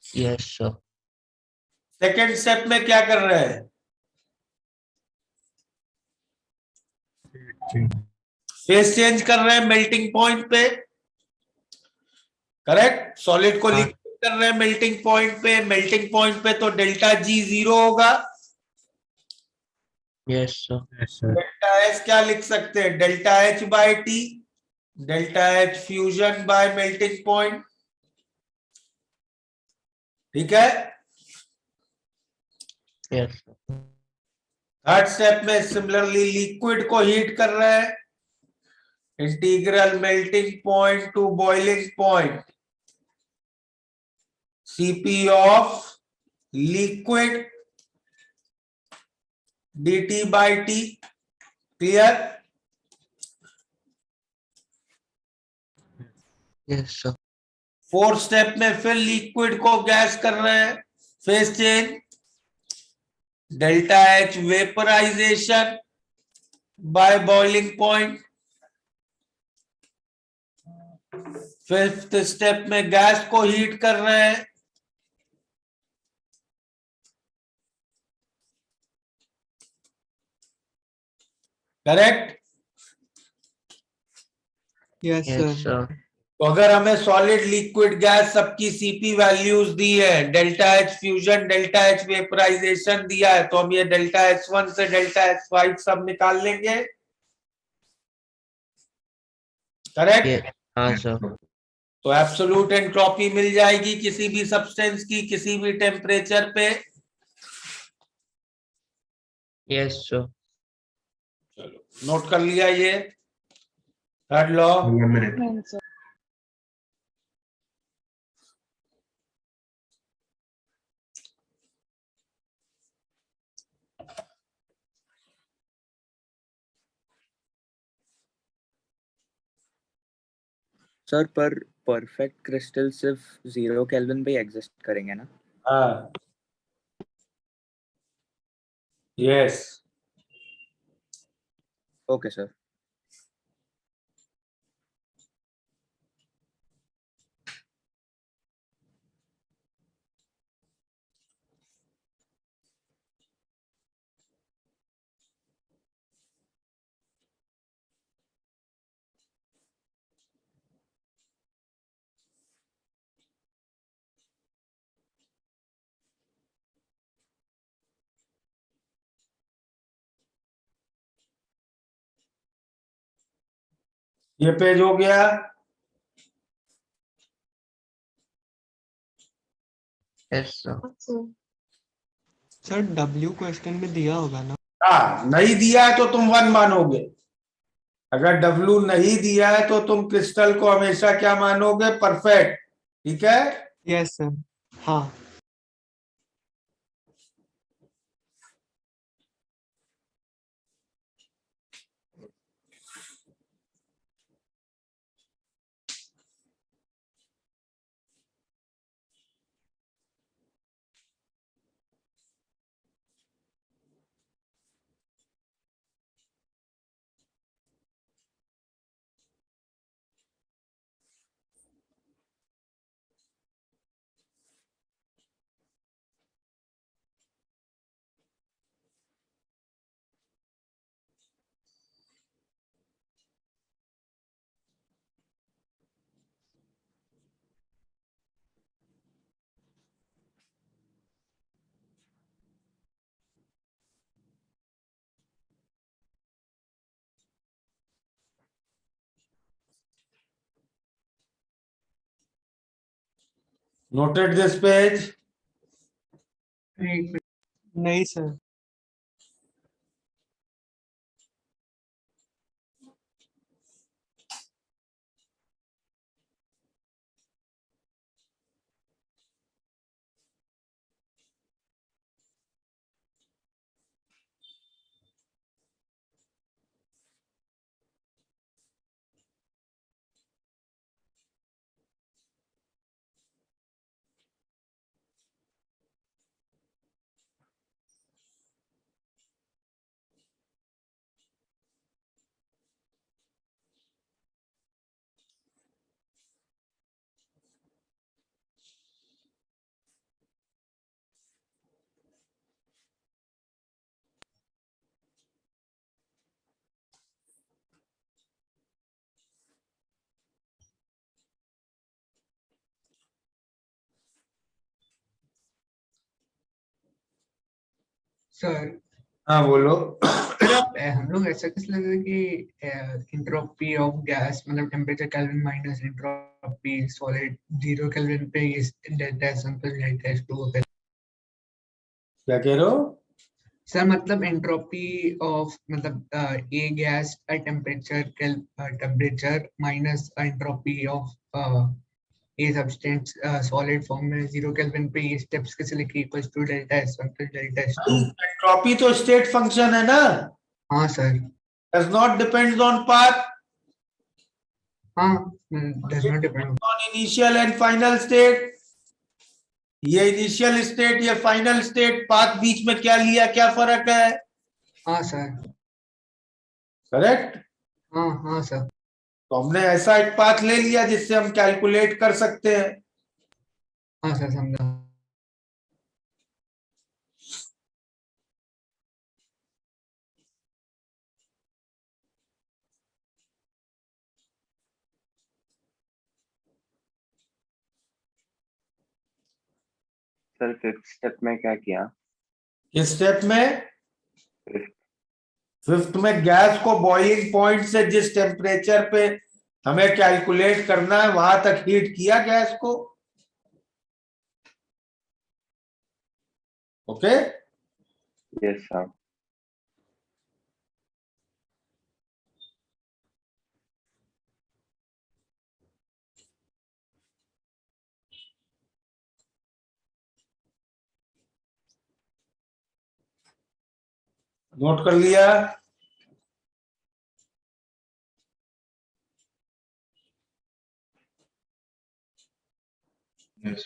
yes sir second step में क्या कर रहे हैं? फेस चेंज कर रहे हैं मेल्टिंग पॉइंट पे। करेक्ट? सॉलिड को हाँ। लिक्विड कर रहे हैं मेल्टिंग पॉइंट पे। मेल्टिंग पॉइंट पे तो डेल्टा G 0 होगा। yes sir yes sir delta H क्या लिख सकते हैं? Delta H/T, delta H fusion by melting point. ठीक है? yes sir थर्ड स्टेप में सिमिलरली लिक्विड को हीट कर रहे हैं, integral melting point to boiling point, Cp of liquid dt/T। Clear? Yes, sir. Fourth step में फिर लिक्विड को गैस कर रहे हैं, phase change, delta H vaporisation by boiling point. Fifth step में गैस को हीट कर रहे हैं, correct. Yes, Yes, sir. sir. तो अगर हमें सॉलिड लिक्विड गैस सबकी सीपी वैल्यूज दी है, delta H fusion, delta H vaporisation दिया है, तो हम ये डेल्टा H1 से डेल्टा H5 सब निकाल लेंगे, करेक्ट। Yeah. हाँ sir. तो एब्सोल्यूट एंट्रोपी मिल जाएगी किसी भी सब्सटेंस की किसी भी टेम्परेचर पे। Yes, sir. चलो नोट कर लिया ये third law. 1 minute. Yes, sir. Sir पर परफेक्ट क्रिस्टल सिर्फ 0 केल्विन पे एग्जिस्ट करेंगे ना? हाँ, यस। Okay sir. ये पेज हो गया। Yes, sir. Sir. Sir W question में दिया होगा ना? हाँ, नहीं दिया है तो तुम 1 मानोगे, अगर W नहीं दिया है तो तुम क्रिस्टल को हमेशा क्या मानोगे, परफेक्ट, ठीक है। Yes, sir. हाँ. Noted this page. नहीं सर. सर हाँ बोलो। सर आप हम लोग ऐसा किस लग रहा है कि इंट्रोपी ऑफ गैस मतलब temperature kelvin minus entropy solid 0 kelvin पे delta S1 plus delta S2 होता है। क्या कह रहे हो? सर मतलब एंट्रोपी ऑफ मतलब a gas at temperature minus entropy of a substance solid form में 0 केल्विन पे ये स्टेप्स कैसे लिखे equals to delta S1 plus delta S2। Entropy तो स्टेट फंक्शन है ना, हाँ sir. Does not depends on path. हाँ, does not depend. on initial and final state. ये इनिशियल स्टेट ये फाइनल स्टेट पाथ बीच में क्या लिया, क्या फर्क है? हाँ सर, करेक्ट। हाँ हाँ सर, तो हमने ऐसा एक पाथ ले लिया जिससे हम कैलकुलेट कर सकते हैं। हाँ सर, समझा। सर फिफ्थ स्टेप में क्या किया? इस स्टेप में फिफ्थ में गैस को बॉइलिंग पॉइंट से जिस टेम्परेचर पे हमें कैलकुलेट करना है वहां तक हीट किया गैस को। Okay, yes sir. नोट कर लिया। यस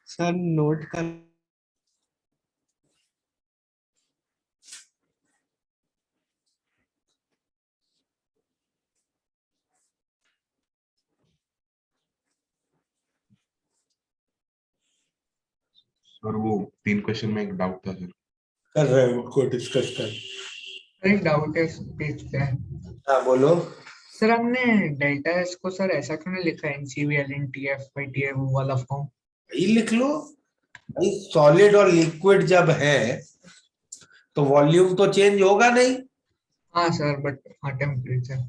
सर नोट कर सर वो 3 क्वेश्चन में एक डाउट था सर। कर रहे हैं उनको डिस्कस कर। सर एक डाउट है पेज पे। हाँ बोलो। सर हमने डेल्टा एस को सर ऐसा क्यों नहीं लिखा NCV LNTF by TF वो वाला फॉर्म? यही लिख लो भाई, सॉलिड और लिक्विड जब है तो वॉल्यूम तो चेंज होगा नहीं, हाँ सर, बट हाँ टेम्परेचर।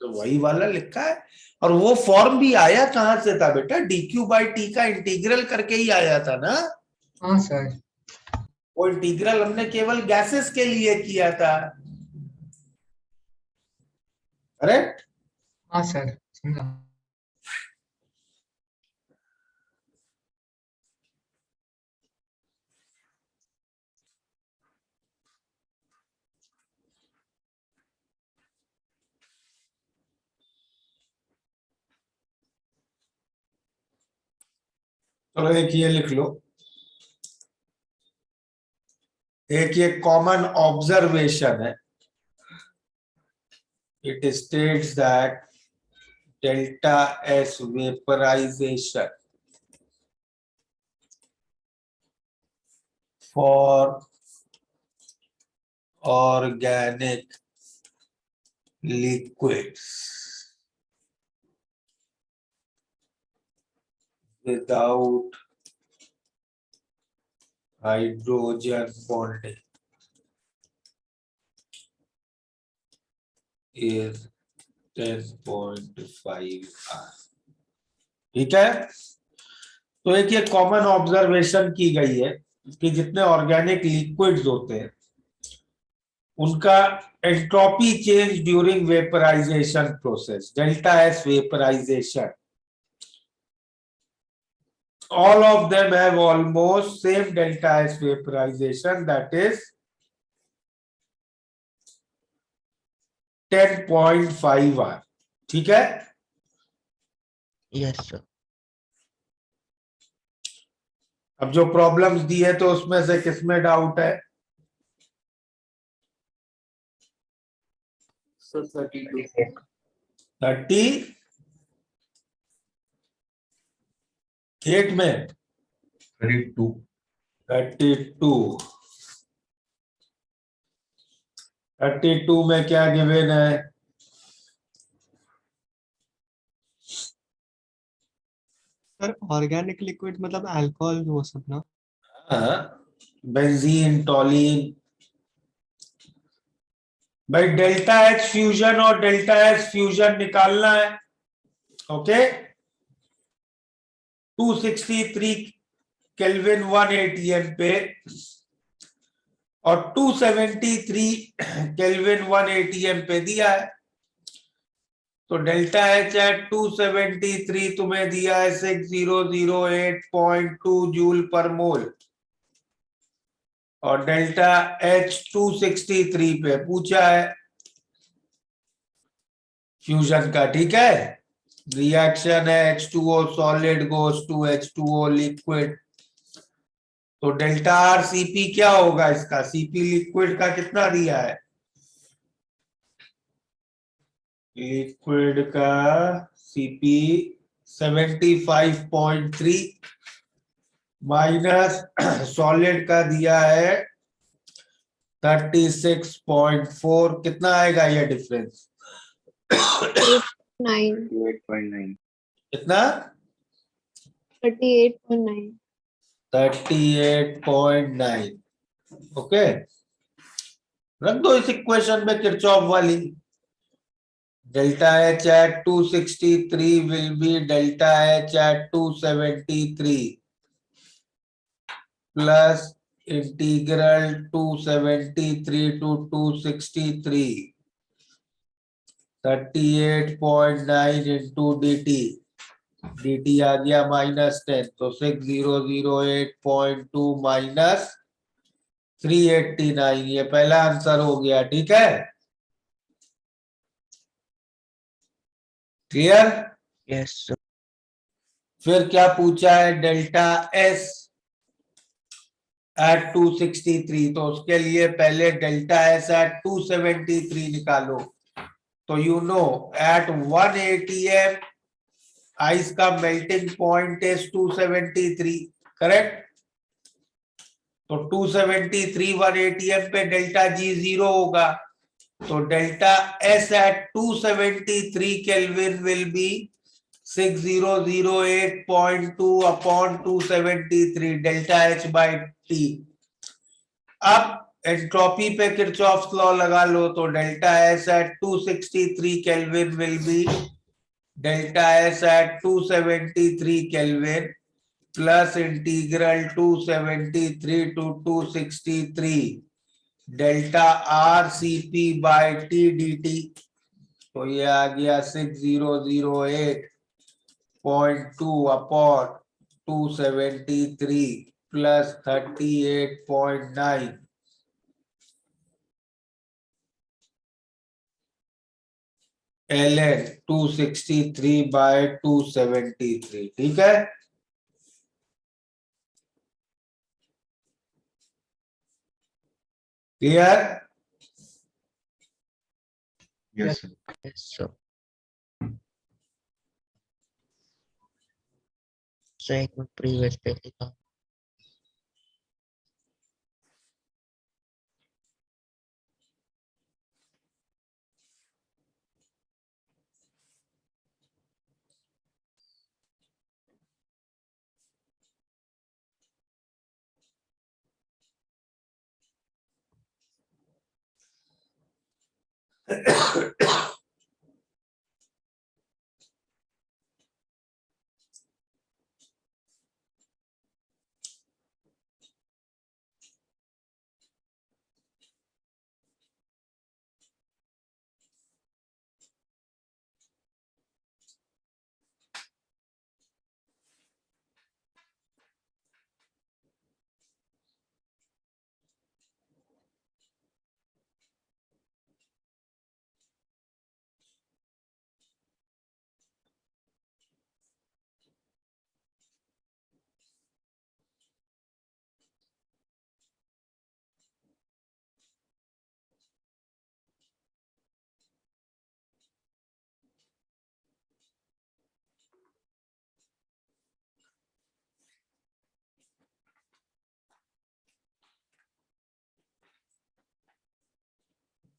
तो वही वाला लिखा है। और वो फॉर्म भी आया कहाँ से था बेटा? dq/t का इंटीग्रल करके ही आया था ना। हाँ सर, वो इंटीग्रल हमने केवल गैसेस के लिए किया था, करेक्ट? हाँ सर, समझा। चलो एक ये लिख लो, एक ये कॉमन ऑब्जर्वेशन है। It states that delta S vaporisation for organic liquids without hydrogen bonding is 10.5 R। ठीक है, तो एक ये कॉमन ऑब्जर्वेशन की गई है कि जितने ऑर्गेनिक लिक्विड्स होते हैं उनका entropy change during vaporisation process, delta S vaporisation, all of them have almost same delta S vaporization, that is 10.5 R। ठीक है, Yes, sir. अब जो प्रॉब्लम्स दी है तो उसमें से किसमें डाउट है? So 32. 38 में 32 32 में क्या गिवन है? सर ऑर्गेनिक लिक्विड मतलब अल्कोहल वो सब ना? हाँ, बेंजीन, टॉलिन। भाई डेल्टा एच फ्यूजन और डेल्टा एच फ्यूजन निकालना है। ओके, 263 केल्विन 1 एटीएम पे और 273 केल्विन 1 एटीएम पे दिया है। तो डेल्टा एच एट 273 तुम्हें दिया है 6008.2 जूल पर मोल और डेल्टा एच 263 पे पूछा है फ्यूजन का। ठीक है, रिएक्शन है H2O solid goes to H2O liquid. तो डेल्टा आर सीपी क्या होगा इसका? सीपी लिक्विड का कितना दिया है? लिक्विड का सीपी 75.3 माइनस सॉलिड का दिया है 36.4। कितना आएगा ये डिफरेंस? 9 8.9 कितना? 38.9 38.9। ओके, रख दो इस इक्वेशन में किरचॉफ वाली। Delta H at 263 will be delta H at 273 plus integral 273 to 263 38.9 into dt। dt आ गया -10, तो 6008.2 माइनस 389। ये पहला आंसर हो गया। ठीक है, क्लियर? Yes, sir. फिर क्या पूछा है? Delta S at 263। तो उसके लिए पहले डेल्टा एस एट 273 निकालो। तो you know at 1 ATM ice का मेल्टिंग पॉइंट इज 273, करेक्ट? तो 273 1 एटीएम पे डेल्टा जी 0 होगा। तो delta S at 273 kelvin will be 6008.2 upon 273 delta H by T. अब एंट्रोपी पे किरचॉफ्स लॉ लगा लो। तो delta S at 263 kelvin will be delta S at 273 kelvin plus integral 273 to 263 delta R C P by T d T. तो ये आ गया 6008.2 upon 273 plus 38.9 ln 263 bye 273। ठीक है, clear? Yes sir. Yes, sir. So एक minute previous पे लिखा।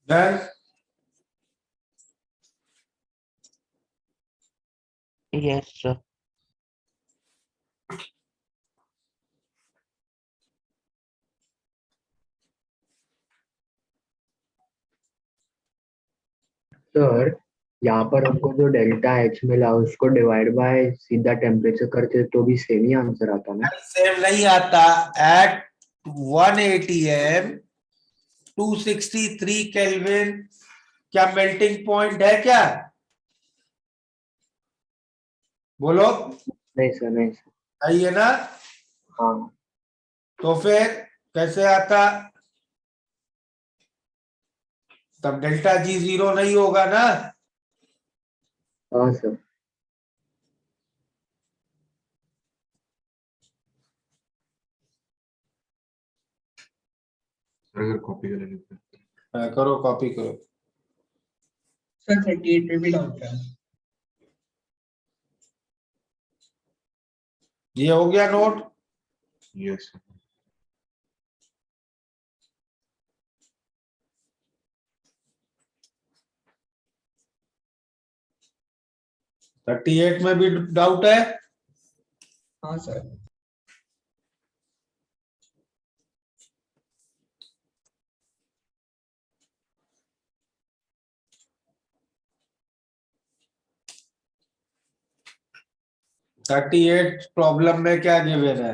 Done? Yes, sir. Sir यहाँ पर हमको जो डेल्टा एच मिला उसको डिवाइड बाय सीधा टेम्परेचर करते तो भी सेम ही आंसर आता ना। सेम नहीं आता। एट 1 atm 263 केल्विन क्या मेल्टिंग पॉइंट है क्या? बोलो। नहीं सर, नहीं सर। सही है ना? हाँ तो फिर कैसे आता? तब डेल्टा जी 0 नहीं होगा ना? हाँ सर। सर अगर कॉपी कर लेने पे हाँ, करो कॉपी करो। सर 38 में भी डाउट है। ये हो गया नोट? Yes sir. 38 में भी डाउट है? हाँ सर। थर्टी एट प्रॉब्लम में क्या गिवन है?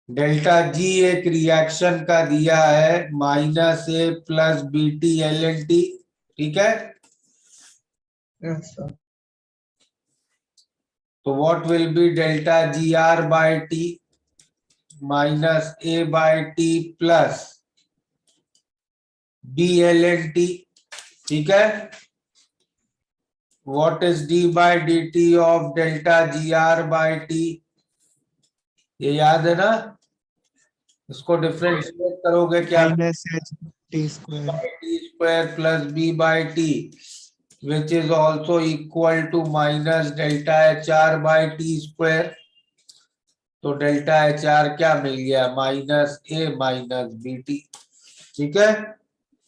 डेल्टा जी एक रिएक्शन का दिया है -a + BT LNT, ठीक है? Yes sir. तो what will be delta GR/T -a/T + BLNT, ठीक है? What is d/dt of delta GR/T? ये याद है ना? इसको डिफरेंशिएट करोगे क्या? -h/t² T² + B/T which is also equal to minus delta HR/T²। तो डेल्टा HR क्या मिल गया? -a - BT, ठीक है?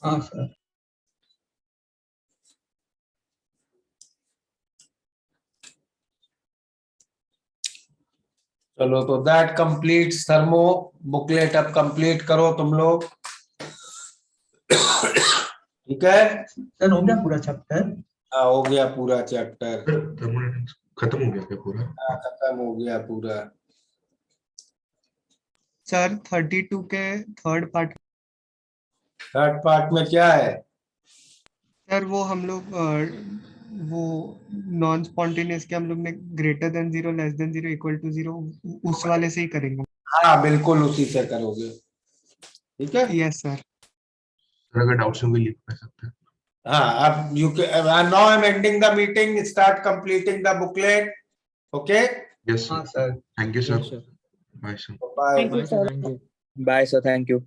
हाँ सर। चलो, तो दैट कंप्लीट्स थर्मो बुकलेट। अब कंप्लीट करो तुम लोग, ठीक है? सर हो गया पूरा चैप्टर? हाँ, हो गया पूरा चैप्टर। सर थर्मोडायनेमिक्स खत्म हो गया क्या पूरा? खत्म हो गया पूरा। सर 32 के थर्ड पार्ट। थर्ड पार्ट में क्या है? सर वो हम लोग वो नॉन स्पॉन्टेनियस के हम लोग ने greater than 0 less than 0 equal to 0 उस वाले से ही करेंगे। हाँ, बिल्कुल उसी से करोगे, ठीक है? Yes sir. सर अगर डाउट्स होंगे लिख कर सकते हैं। हाँ, अब you now I am ending the meeting, start completing the booklet, okay? Yes हाँ sir. Sir. Thank you Yes, sir. sir. Bye sir. Bye. Thank you, sir. Bye, sir. Thank you.